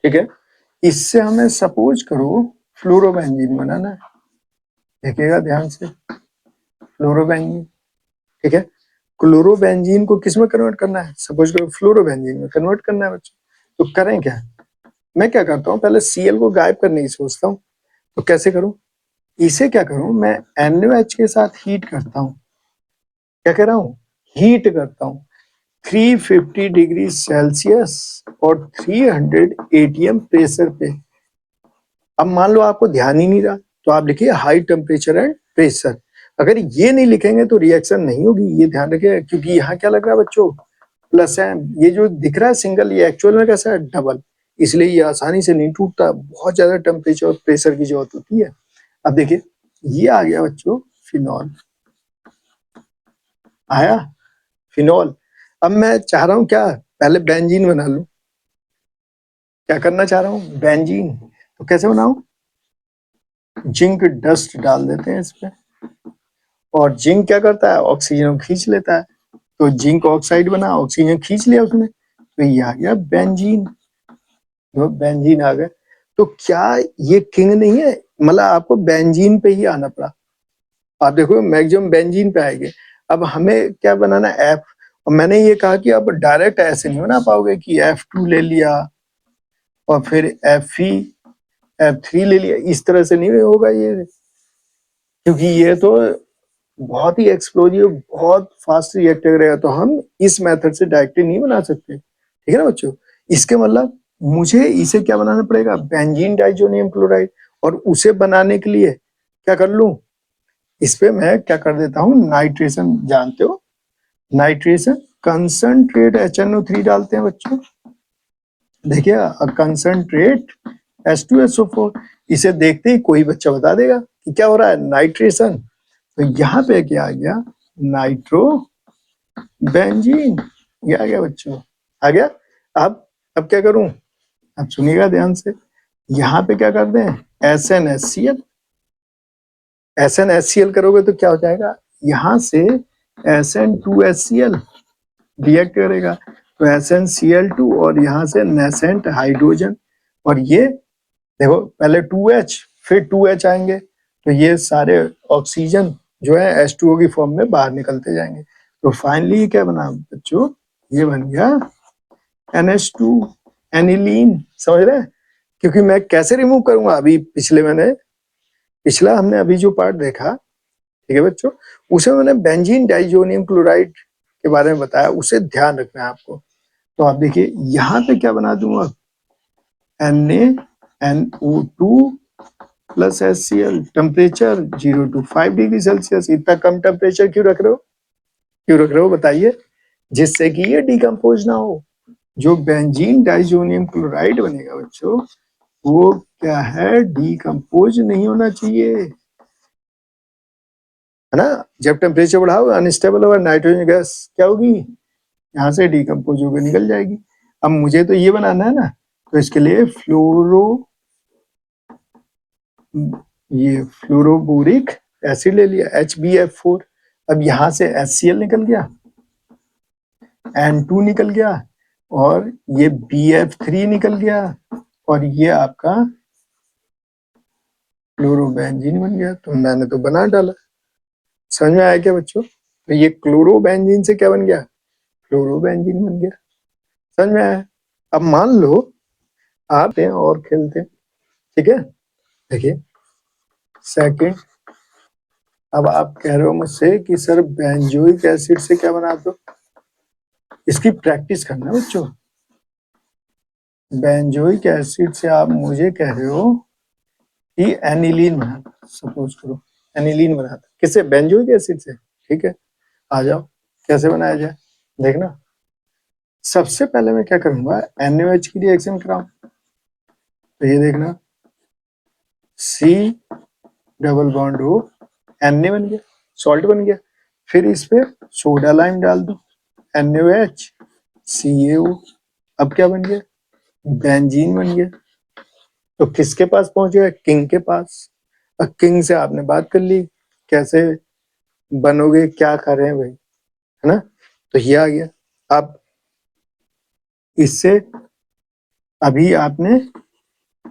ठीक है, इससे हमें सपोज करो फ्लोरोबेंजीन बनाना है, देखिएगा ध्यान से, फ्लोरोबेंजीन, ठीक है। क्लोरोबेंजीन को किस में कन्वर्ट करना है, सपोज करो फ्लोरोबेंजीन में कन्वर्ट करना है बच्चों। तो करें क्या, मैं क्या करता हूँ, पहले Cl को गायब करने की सोचता हूँ। तो कैसे करूँ, इसे क्या करूँ, मैं NaOH के साथ हीट करता हूँ, क्या कह रहा हूँ, हीट करता हूँ 350 डिग्री सेल्सियस और 300 ATM प्रेशर पे। अब मान लो आपको ध्यान ही नहीं रहा, तो आप लिखिए हाई टेम्परेचर एंड प्रेशर। अगर ये नहीं लिखेंगे तो रिएक्शन नहीं होगी, ये ध्यान रखिए, क्योंकि यहाँ क्या लग रहा है बच्चों, प्लस है, ये जो दिख रहा है सिंगल, ये एक्चुअल में कैसा है, डबल, इसलिए ये आसानी से नहीं टूटता, बहुत ज्यादा टेम्परेचर और प्रेशर की जरूरत होती है। अब देखिए ये आ गया बच्चों फिनॉल, आया फिनॉल। अब मैं चाह रहा हूँ क्या, पहले बेंजीन बना लूं, क्या करना चाह रहा हूँ, बेंजीन। तो कैसे बनाऊं? जिंक डस्ट डाल देते हैं इस पे, और जिंक क्या करता है, ऑक्सीजन को खींच लेता है। तो जिंक ऑक्साइड बना, ऑक्सीजन खींच लिया उसने, तो ये आ गया बेंजीन। तो बेंजीन आ गया। तो क्या ये किंग नहीं है? मतलब आपको बेंजीन पे ही आना पड़ा। आप देखो मैक्सिमम बेंजीन पे आएंगे। अब हमें क्या बनाना है, एफ। और मैंने ये कहा कि आप डायरेक्ट ऐसे नहीं बना पाओगे कि F2 ले लिया और फिर Fe F3 ले लिया, इस तरह से नहीं होगा ये, क्योंकि ये तो बहुत ही एक्सप्लोजिव, बहुत फास्ट रिएक्टर रहेगा। तो हम इस मेथड से डायरेक्टली नहीं बना सकते, ठीक है ना बच्चों? इसके मतलब मुझे इसे क्या बनाना पड़ेगा, बेंजीन डाइजोनियम क्लोराइड। और उसे बनाने के लिए क्या कर लूं, इस पे मैं क्या कर देता हूँ, नाइट्रेशन, जानते हो नाइट्रेशन, कंसंट्रेट HNO3 डालते हैं बच्चों। देखिए कंसंट्रेट H2SO4, इसे देखते ही कोई बच्चा बता देगा कि क्या हो रहा है, नाइट्रेशन। तो यहाँ पे क्या आ गया, नाइट्रो बेंजीन, ये आ गया बच्चों, आ गया। अब क्या करूं, अब सुनिएगा ध्यान से, यहाँ पे क्या कर दें, SnHCl। SnHCl करोगे तो क्या हो जाएगा, यहाँ से SN2HCl रिएक्ट करेगा, तो SnCl2 और यहाँ से नेसेंट हाइड्रोजन। और ये देखो पहले 2H फिर 2H आएंगे, तो ये सारे ऑक्सीजन जो है H2O की फॉर्म में बाहर निकलते जाएंगे। तो फाइनली क्या बना बच्चों, ये बन गया NH2, एनिलीन। समझ रहे हैं? क्योंकि मैं कैसे रिमूव करूंगा, अभी पिछला हमने अभी जो पार्ट देखा, ठीक है बच्चों, उसे मैंने बेंजीन डाइजोनियम क्लोराइड के बारे में बताया, उसे ध्यान रखना है आपको। तो आप देखिए यहाँ पे क्या बना दूंगा, NaNO2 plus HCl, temperature 0 to 5 degree Celsius. इतना कम टेम्परेचर क्यों रख रहे हो, क्यों रख रहे हो बताइए, जिससे कि ये डिकम्पोज ना हो। जो बेंजीन डाइजोनियम क्लोराइड बनेगा बच्चों, वो क्या है, डिकम्पोज नहीं होना चाहिए, है ना? जब टेम्परेचर बढ़ाओ अनस्टेबल होगा, नाइट्रोजन गैस क्या होगी, यहाँ से डिकम्पोज होकर निकल जाएगी। अब मुझे तो ये बनाना है ना, तो इसके लिए फ्लोरोबोरिक एसिड ले लिया, HbF4। अब यहाँ से HCl निकल गया, N2 निकल गया, और ये BF3 निकल गया, और ये आपका क्लोरोबेंजीन बन गया। तो मैंने तो बना डाला। समझ में आया क्या बच्चों? तो ये क्लोरोबेंजीन से क्या बन गया, फ्लोरोबेंजीन बन गया। समझ में आया? अब मान लो आप हैं और खेलते हैं, ठीक है, देखिए सेकंड। अब आप कह रहे हो मुझसे कि सर बेंजोइक एसिड से क्या बना दो, इसकी प्रैक्टिस करना बच्चों। बेंजोइक एसिड से आप मुझे कह रहे हो कि एनिलीन बना दो, सपोज करो एनिलीन बना दो, किससे, बेंजोइक एसिड से। ठीक है, आ जाओ कैसे बनाया जाए, देखना। सबसे पहले मैं क्या करूंगा, NaOH की रिएक्शन कराऊं, तो ये देखना, C double bond O, Na बन गया, सॉल्ट बन गया। फिर इस पे सोडा लाइम डाल दो, NaOH CaO, अब क्या बन गया, बेंजीन बन गया। तो किसके पास पहुंच गया, किंग के पास। अब किंग से आपने बात कर ली, कैसे बनोगे, क्या कर रहे हैं भाई, है ना? तो ये आ गया। अब इससे अभी आपने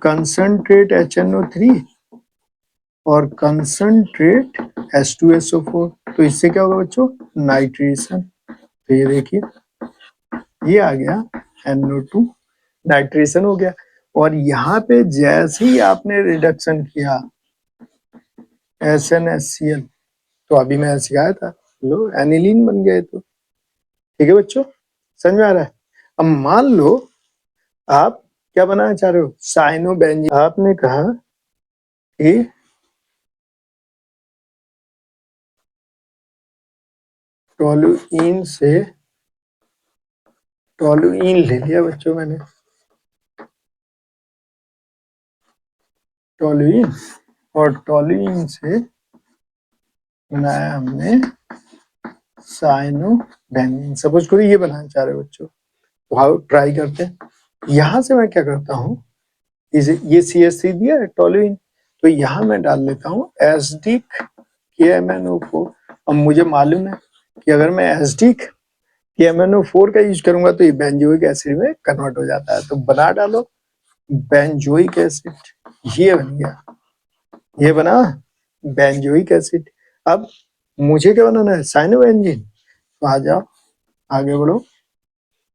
कंसंट्रेट HNO3 और कंसंट्रेट H2SO4, तो इससे क्या होगा बच्चों, नाइट्रेशन। तो ये देखिए ये आ गया NO2, नाइट्रेशन हो गया। और यहाँ पे जैसे ही आपने रिडक्शन किया SnHCl, तो अभी मैं सिखाया था, लो एनिलीन बन गए। तो ठीक है बच्चों, समझ में आ रहा है? अब मान लो आप क्या बनाना चाह रहे हो, साइनोबेंजीन। आपने कहा कि टोलुइन से, टोलुइन ले लिया बच्चों मैंने, टोलुइन, और टोलुइन से बनाया हमने साइनोबेंजीन। सपोज करो ये बनाना चाह रहे हो बच्चों, तो आओ ट्राई करते हैं। यहाँ से मैं क्या करता हूँ, ये CH3 दिया है टोलुइन, तो यहाँ मैं डाल लेता हूँ एसिडिक KMnO4। अब मुझे मालूम है कि अगर मैं एसिडिक KMnO4 का यूज करूंगा तो ये बेंजोइक एसिड में कन्वर्ट हो जाता है, तो बना डालो बेंजोइक एसिड। ये बन गया, ये बना बेंजोइक एसिड। अब मुझे क्या बनाना है, साइनोबेंजीन। तो आ जाओ आगे बढ़ो,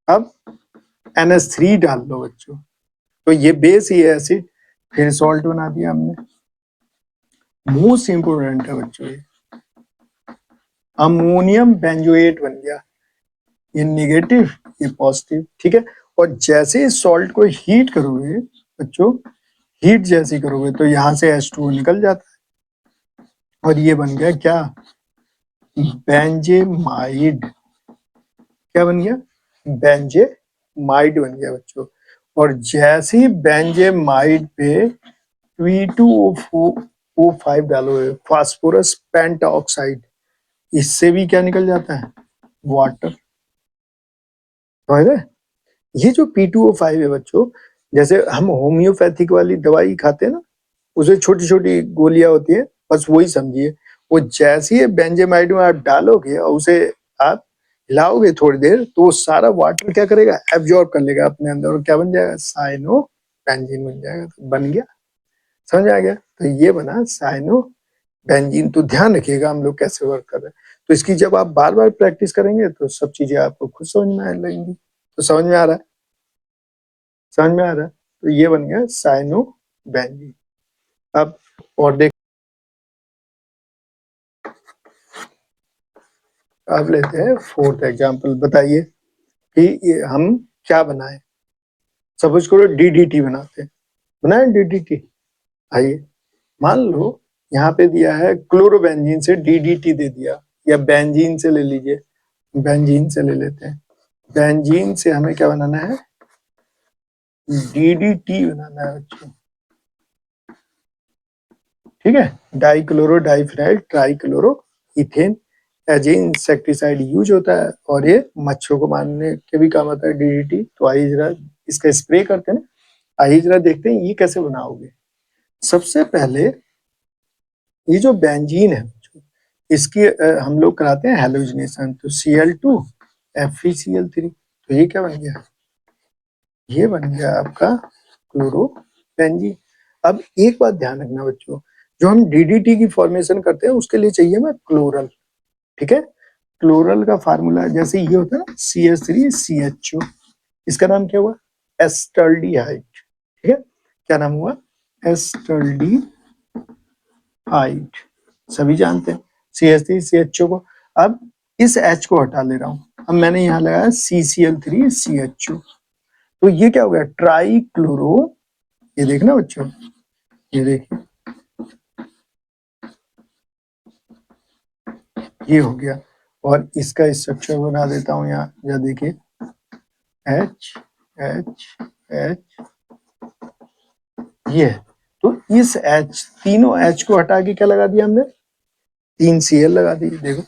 अब NH3 डाल दो बच्चों, तो ये बेस, ये एसिड, फिर सॉल्ट बना दिया हमने। मोस्ट इंपोर्टेंट है बच्चों ये अमोनियम बेंजोएट बन गया, ये नेगेटिव, ये पॉजिटिव, ठीक है। और जैसे इस सॉल्ट को हीट करोगे बच्चों, हीट जैसे करोगे तो यहाँ से H2O निकल जाता है, और ये बन गया क्या, बेंजेमाइड। क्या बन गया, बेंजेमाइड बन गया बच्चों। और जैसे ही बेंजेमाइड पे P2O5 डालोगे, फास्फोरस पेंटाऑक्साइड, इससे भी क्या निकल जाता है, वाटर। समझ रहे, ये जो P2O5 है बच्चों, जैसे हम होम्योपैथिक वाली दवाई खाते हैं ना, उसमें छोटी छोटी गोलियां होती है, बस वही समझिए। वो जैसे ही बेंजेमाइड में आप डालोगे और उसे आप हिलाओगे थोड़ी देर, तो वो सारा वाटर क्या करेगा, एब्जॉर्ब कर लेगा अपने अंदर, और क्या बन जाएगा, साइनो बेंजीन बन जाएगा। तो बन गया, समझ आ गया। तो ये बना साइनो बेंजीन। तो ध्यान रखिएगा हम लोग कैसे वर्क कर रहे हैं, तो इसकी जब आप बार बार प्रैक्टिस करेंगे तो सब चीजें आपको खुद समझ में आने लगेंगी। तो समझ में आ रहा है, समझ में आ रहा है। तो ये बन गया साइनो बेंजीन। अब और देख, अब लेते हैं फोर्थ एग्जांपल। बताइए कि ये हम क्या बनाए। सपोज करो DDT बनाते हैं, बनाए DDT। आइए, मान लो यहाँ पे दिया है क्लोरोबेंजीन से DDT दे दिया, या बेंजीन से ले लीजिए, बेंजीन से ले लेते हैं। बेंजीन से हमें क्या बनाना है, DDT बनाना है बच्चों, ठीक है। Dichloro diphenyl trichloro ethane as a insecticide use होता है, और ये मच्छरों को मारने के भी काम आता है DDT। तो आइए जरा इसका स्प्रे करते हैं ना, आइए जरा देखते हैं ये कैसे बनाओगे। सबसे पहले ये जो बेंजीन है इसकी हम लोग कराते हैं हेलोजिनेशन। तो Cl2 FeCl3, तो ये क्या बन गया, ये बन गया आपका क्लोरोबेंजीन। अब एक बात ध्यान रखना बच्चों, जो हम DDT की फॉर्मेशन करते हैं उसके लिए चाहिए हमें क्लोरल, ठीक है। क्लोरल का फार्मूला जैसे ये होता है ना, CH3CHO, इसका नाम क्या हुआ, एस्टल्डिहाइड, ठीक है। क्या नाम हुआ, एस्टल्डिहाइड, सभी जानते हैं CH3CHO को। अब इस H को हटा ले रहा हूं, अब मैंने यहाँ लगाया CCl3CHO, तो ये क्या हो गया, ट्राई क्लोरो। ये देखना बच्चों, ये देखिए, ये हो गया। और इसका स्ट्रक्चर बना देता हूं यहाँ, या देखिए H H H, ये है। तो इस H, तीनों H को हटा के क्या लगा दिया हमने, 3 Cl लगा दिए, देखो।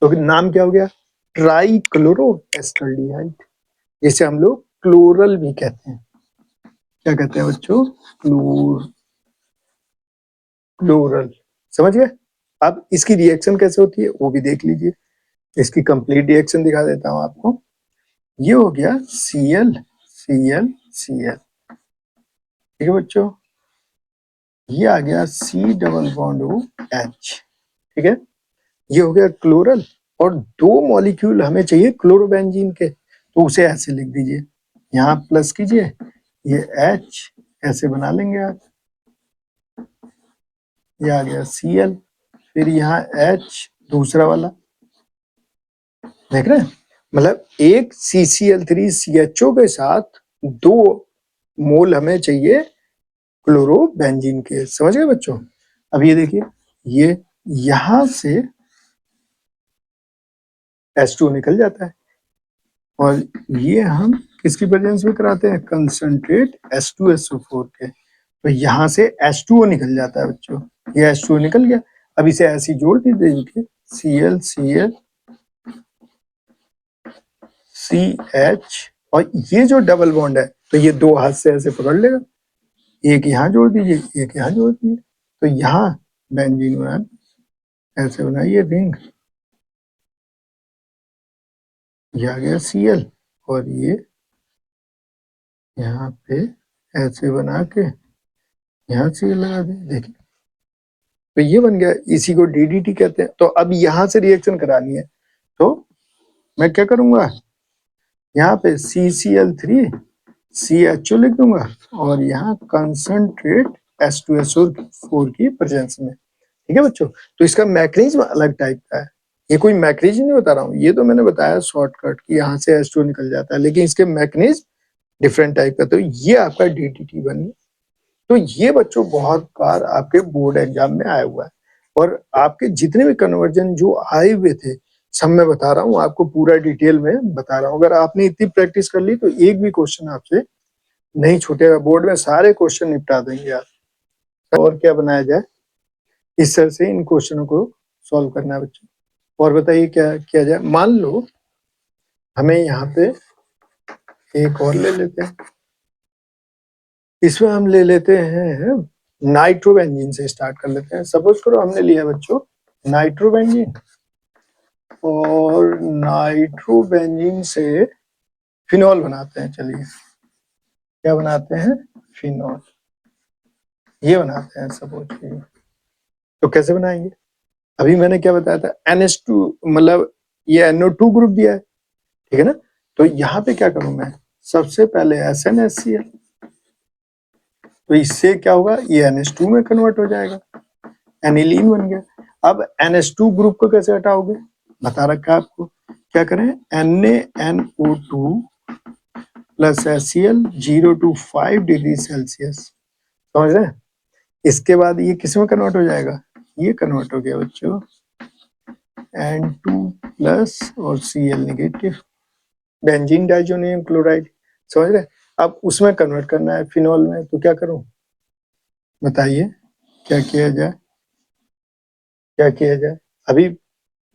तो फिर नाम क्या हो गया, ट्राई क्लोरो एस्टल्डिहाइड, जिसे हम लोग क्लोरल भी कहते हैं। क्या कहते हैं बच्चों, क्लोरल, समझ गए। अब इसकी रिएक्शन कैसे होती है वो भी देख लीजिए, इसकी कंप्लीट रिएक्शन दिखा देता हूं आपको। ये हो गया Cl Cl Cl, ठीक है बच्चों। ये आ गया C double bond O H, ठीक है। ये हो गया क्लोरल, और 2 मॉलिक्यूल हमें चाहिए क्लोरोबेंजीन के, तो उसे ऐसे लिख दीजिए, यहाँ प्लस कीजिए, ये H ऐसे बना लेंगे आप, ये आ गया Cl, फिर यहाँ H दूसरा वाला, देख रहे हैं। मतलब एक CCl3CHO के साथ 2 मोल हमें चाहिए क्लोरोबेंजीन के, समझ गए बच्चों। अब ये देखिए, ये यहां से H2 निकल जाता है, और ये हम किसकी प्रेजेंस में कराते हैं, कंसंट्रेट H2SO4 के, तो यहाँ से H2O निकल जाता है बच्चों, ये H2O निकल गया। अब इसे ऐसे जोड़ दीजिए, Cl CH, और ये जो डबल बॉन्ड है तो ये 2 हाथ से ऐसे पकड़ लेगा, एक यहाँ जोड़ दीजिए, एक यहाँ जोड़ दीजिए, तो यहाँ बेंजीन बना, ऐसे बनाइए रिंग, ये आ गया Cl, और ये यहाँ पे ऐसे बना के यहाँ Cl लगा दें, देखिए तो ये बन गया, इसी को DDT कहते हैं। तो अब यहाँ से रिएक्शन करानी है, तो मैं क्या करूंगा, यहाँ पे CCl3 CHO लिख दूंगा, और यहाँ कंसंट्रेट H2SO4 की प्रेजेंस में। ठीक है बच्चों, तो इसका मैकेनिज्म अलग टाइप का है, ये कोई मैकेनिज्म नहीं बता रहा हूँ, ये तो मैंने बताया शॉर्टकट कि यहाँ से H2 निकल जाता है, लेकिन इसके मैकेनिज्म डिफरेंट टाइप का। तो ये आपका DDT बन गया। तो ये बच्चों बहुत बार आपके बोर्ड एग्जाम में आया हुआ है, और आपके जितने भी कन्वर्जन जो आए हुए थे सब मैं बता रहा हूँ आपको, पूरा डिटेल में बता रहा हूँ। अगर आपने इतनी प्रैक्टिस कर ली तो एक भी क्वेश्चन आपसे नहीं छूटेगा, बोर्ड में सारे क्वेश्चन निपटा देंगे आप। और क्या बनाया जाए, इस तरह से इन क्वेश्चनों को सॉल्व करना है बच्चों। और बताइए क्या किया जाए। मान लो हमें यहाँ पे एक और ले लेते हैं, इसमें हम ले लेते हैं नाइट्रोबेंजीन से स्टार्ट कर लेते हैं। सपोज करो हमने लिया बच्चों नाइट्रोबेंजीन, और नाइट्रोबेंजीन से फिनॉल बनाते हैं। चलिए क्या बनाते हैं, फिनॉल, ये बनाते हैं सपोज करिए। तो कैसे बनाएंगे, अभी मैंने क्या बताया था, NH2 मतलब ये NO2 ग्रुप दिया है, ठीक है ना। तो यहाँ पे क्या करूं मैं, सबसे पहले SnHCl, तो इससे क्या होगा, ये NH2 में कन्वर्ट हो जाएगा, एनिलीन बन गया। अब NH2 ग्रुप को कैसे हटाओगे, बता रखा है आपको, क्या करें, NaNO2 plus HCl 0 to 5 degree Celsius, समझ रहे हैं। इसके बाद ये किस में कन्वर्ट हो जाएगा, ये कन्वर्ट हो गया बच्चों N2 प्लस और Cl negative, benzene diazonium chloride, समझ रहे। अब उसमें कन्वर्ट करना है फिनॉल में, तो क्या करूं, बताइए क्या किया जाए, क्या किया जाए। अभी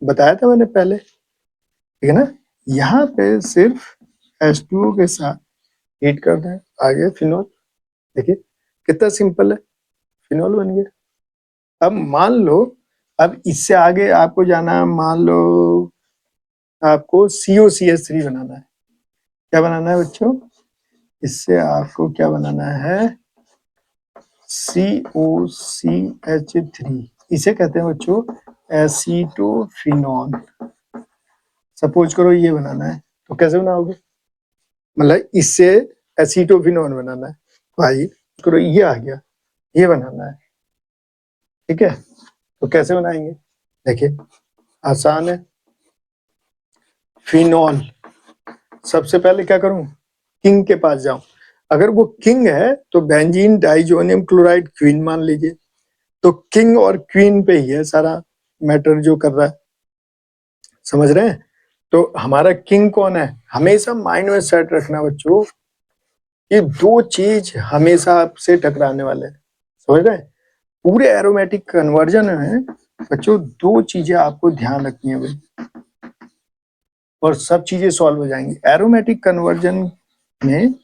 बताया था मैंने पहले, ठीक है ना। यहाँ पे सिर्फ H2O के साथ हीट कर दें, आ गया फिनॉल। देखिए कितना सिंपल है, फिनॉल बन गया। अब मान लो, अब इससे आगे आपको जाना है, मान लो आपको COCH3 बनाना है। क्या बनाना है बच्चों, इससे आपको क्या बनाना है, COCH3, इसे कहते हैं बच्चों एसीटोफिनॉल। सपोज करो ये बनाना है, तो कैसे बनाओगे, मतलब इससे एसीटोफिनॉल बनाना है, भाई करो ये आ गया, ये बनाना है, ठीक है। तो कैसे बनाएंगे, देखिए आसान है। फिनॉल, सबसे पहले क्या करूं, किंग के पास जाऊं, अगर वो किंग है तो बेंजीन डाइजोनियम क्लोराइड क्वीन मान लीजिए, तो किंग और क्वीन पे ही है सारा मैटर जो कर रहा है, समझ रहे हैं। तो हमारा किंग कौन है, हमेशा माइंड में सेट रखना बच्चों, ये दो चीज हमेशा आपसे टकराने वाले हैं, समझ रहे हैं। पूरे एरोमेटिक कन्वर्जन में बच्चों दो चीजें आपको ध्यान रखनी है भाई, और सब चीजें सॉल्व हो जाएंगी। एरोमेटिक कन्वर्जन में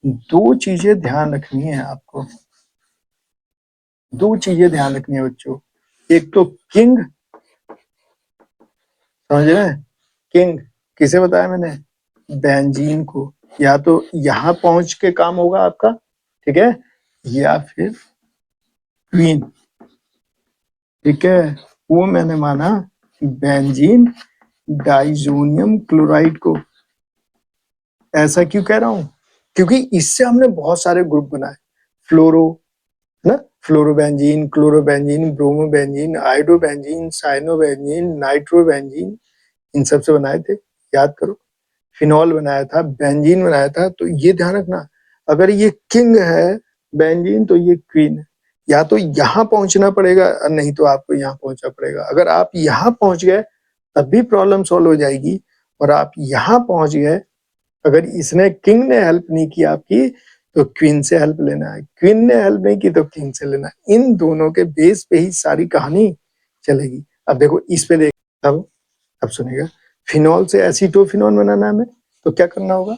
दो चीजें ध्यान रखनी है आपको, दो चीजें ध्यान रखनी है बच्चों, एक तो किंग, समझ रहे हैं, किंग किसे बताया मैंने, बेंजीन को, या तो यहां पहुंच के काम होगा आपका, ठीक है, या फिर क्वीन, ठीक है। वो मैंने माना बेंजीन डाइजोनियम क्लोराइड को। ऐसा क्यों कह रहा हूं, क्योंकि इससे हमने बहुत सारे ग्रुप बनाए, फ्लोरो, है ना, fluorobenzene, chlorobenzene, bromobenzene, iodobenzene, cyanobenzene, nitrobenzene, इन सब से बनाए थे, याद करो। फिनॉल बनाया था, बेंजीन बनाया था। तो ये ध्यान रखना, अगर ये किंग है बेंजीन तो ये क्वीन है, या तो यहाँ पहुंचना पड़ेगा, नहीं तो आपको यहाँ पहुंचना पड़ेगा। अगर आप यहाँ पहुंच गए तब भी प्रॉब्लम सॉल्व हो जाएगी, और आप यहाँ पहुंच गए, अगर इसने किंग ने हेल्प नहीं की आपकी तो क्वीन से हेल्प लेना है, क्वीन ने हेल्प नहीं की तो किंग से लेना है। इन दोनों के बेस पे ही सारी कहानी चलेगी। अब देखो इस पे देख, अब सुनिएगा, फिनॉल से एसीटोफिनॉल बनाना है हमें, तो क्या करना होगा,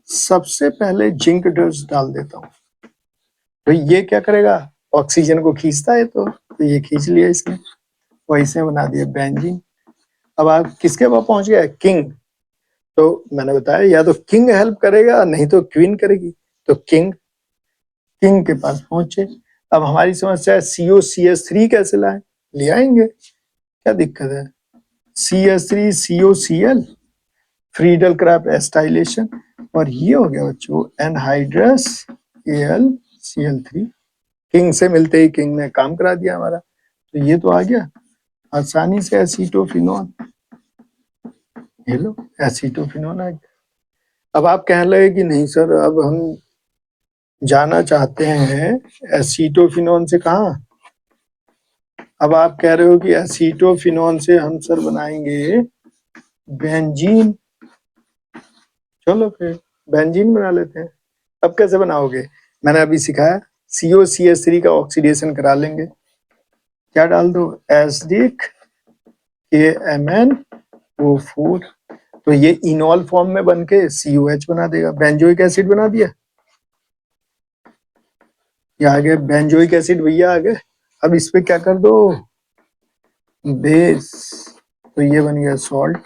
सबसे पहले जिंक डस्ट डाल देता हूँ, तो ये क्या करेगा, ऑक्सीजन को खींचता है, तो ये खींच लिया इसने, वैसे बना दिया बेंजीन। अब आप किसके पास पहुंच गए, किंग। तो मैंने बताया या तो किंग हेल्प करेगा नहीं तो क्वीन करेगी, तो किंग, किंग के पास पहुंचे। अब हमारी समस्या है COCH3 कैसे लाएं, ले आएंगे, क्या दिक्कत है, CH3 COCl, फ्रीडल क्राफ्ट एस्टाइलेशन, और ये हो गया बच्चों एनहाइड्रस AlCl3। किंग से मिलते ही किंग ने काम करा दिया हमारा, तो ये तो आ गया आसानी से एसीटोफिनोन, ये लो एसीटोफिनोन आ गया। अब आप कहने लगे कि नहीं सर, अब हम जाना चाहते हैं एसीटोफिनोन से कहाँ, अब आप कह रहे हो कि एसीटोफिनोन से हम सर बनाएंगे बेंजीन, चलो फिर बेंजीन बना लेते हैं। अब कैसे बनाओगे, मैंने अभी सिखाया, COCH3 का ऑक्सीडेशन करा लेंगे, क्या डाल दो, एसिडिक KMnO4, तो ये इनॉल फॉर्म में बन के COH बना देगा, बेंजोइक एसिड बना दिया, ये आ गए बेंजोइक एसिड भैया आ गए। अब इस पे क्या कर दो, बेस, तो ये बन गया सॉल्ट,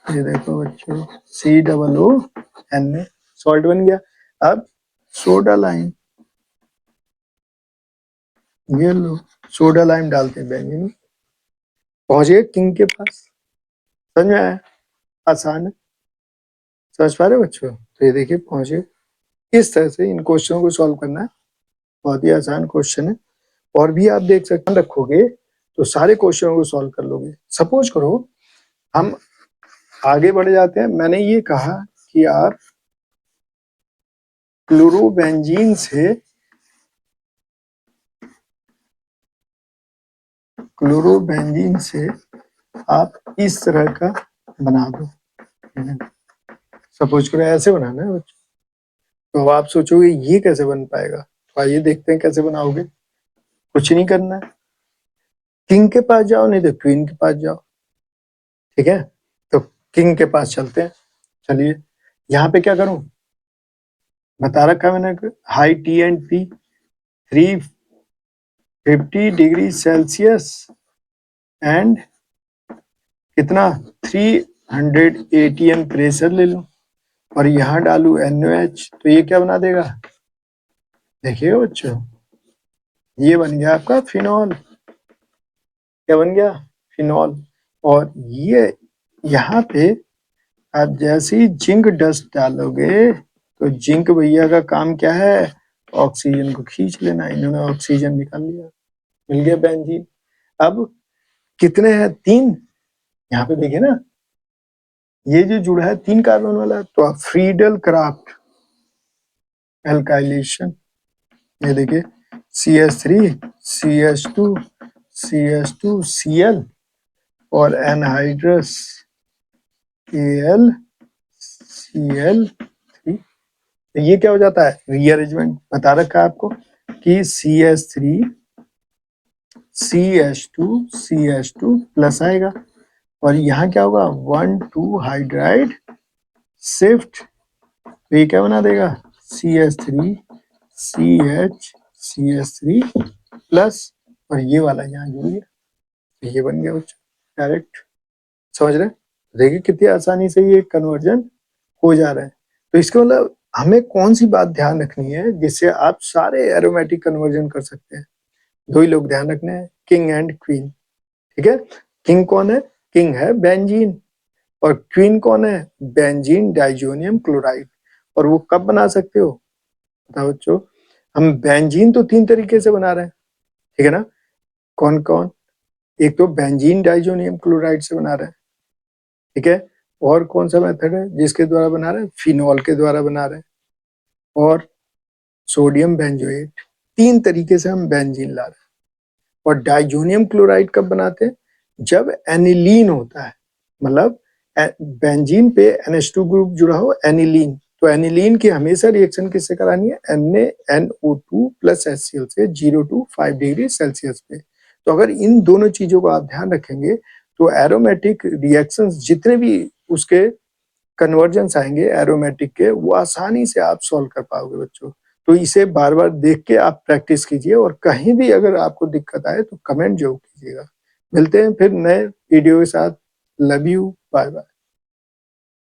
ये देखो बच्चों COO, सॉल्ट बन गया। अब सोडा लाइम, ये लो सोडा लाइम डालते हैं बेंजीन, पहुंच गए किंग के पास, समझ में आया, आसान है, समझ पा रहे हो बच्चों, तो ये देखिए पहुंचे। इस तरह से इन क्वेश्चनों को सॉल्व करना है, बहुत ही आसान क्वेश्चन है, और भी आप देख सकते हैं, रखोगे तो सारे क्वेश्चनों को सॉल्व कर लोगे। सपोज करो हम आगे बढ़ जाते हैं, मैंने ये कहा कि आप क्लोरोबेंजीन से आप इस तरह का बना दो, सपोज करो ऐसे बनाना है बच्चों, तो आप सोचोगे ये कैसे बन पाएगा, तो आइए देखते हैं कैसे बनाओगे। कुछ नहीं करना है, किंग के पास जाओ नहीं तो क्वीन के पास जाओ, ठीक है, तो किंग के पास चलते हैं। चलिए यहाँ पे क्या करूं, बता रखा मैंने, high TNT 350 degree Celsius and कितना 300 ATM प्रेशर ले लूं, और यहाँ डालू NOH, तो ये क्या बना देगा, देखिए बच्चों ये बन गया आपका फिनॉल, क्या बन गया, फिनॉल। और ये यहाँ पे आप जैसे ही जिंक डस्ट डालोगे, तो जिंक भैया का काम क्या है, ऑक्सीजन को खींच लेना, इन्होंने ऑक्सीजन निकाल लिया, मिल गया बेंजीन। अब कितने हैं, 3, यहाँ पे देखिए ना, ये जो जुड़ा है 3 कार्बन वाला, तो आप फ्रीडल क्राफ्ट एल्काइलेशन, ये देखिए CH3 CH2 CH2Cl और एनहाइड्रस AlCl3, ये क्या हो जाता है, रीअरेंजमेंट बता रखा है आपको कि CH3 CH2 प्लस आएगा, और यहाँ क्या होगा 1,2 हाइड्राइड शिफ्ट, तो ये क्या बना देगा CH3 CH3 प्लस, और ये वाला यहाँ जुड़ गया, तो ये बन गया बच्चों डायरेक्ट, समझ रहे हैं, देखिए कितनी आसानी से ये कन्वर्जन हो जा रहा है। तो इसका मतलब हमें कौन सी बात ध्यान रखनी है जिससे आप सारे एरोमेटिक कन्वर्जन कर सकते हैं, 2 ही लोग ध्यान रखने हैं, किंग एंड क्वीन, ठीक है। किंग कौन है, किंग है बेंजीन, और क्वीन कौन है, बेंजीन डाइजोनियम क्लोराइड। और वो कब बना सकते हो, बताओ बच्चों, हम बेंजीन तो 3 तरीके से बना रहे हैं, ठीक है ना, कौन कौन, एक तो बेंजीन डाइजोनियम क्लोराइड से बना रहे हैं, ठीक है, और कौन सा मेथड है जिसके द्वारा बना रहे हैं, फिनॉल के द्वारा बना रहे हैं, और सोडियम बेंजोएट, 3 तरीके से हम बेंजीन ला रहे हैं। और डाइजोनियम क्लोराइड कब बनाते हैं, जब एनिलीन होता है, मतलब बेंजीन पे NH2 ग्रुप जुड़ा हो, एनिलीन, तो एनिलीन की हमेशा रिएक्शन किससे करानी है, NaNO2 प्लस HCl से 0 to 5 डिग्री सेल्सियस पे। तो अगर इन दोनों चीजों को आप ध्यान रखेंगे, तो एरोमेटिक रिएक्शंस जितने भी उसके कन्वर्जन्स आएँगे एरोमेटिक के, वो आसानी से आप सॉल्व कर पाओगे बच्चों। तो इसे बार-बार देख के आप प्रैक्टिस कीजिए और कहीं भी अगर आपको दिक्कत आए तो कमेंट ज़रूर कीजिएगा। मिलते हैं फिर नए वीडियो के साथ। Love you, bye-bye.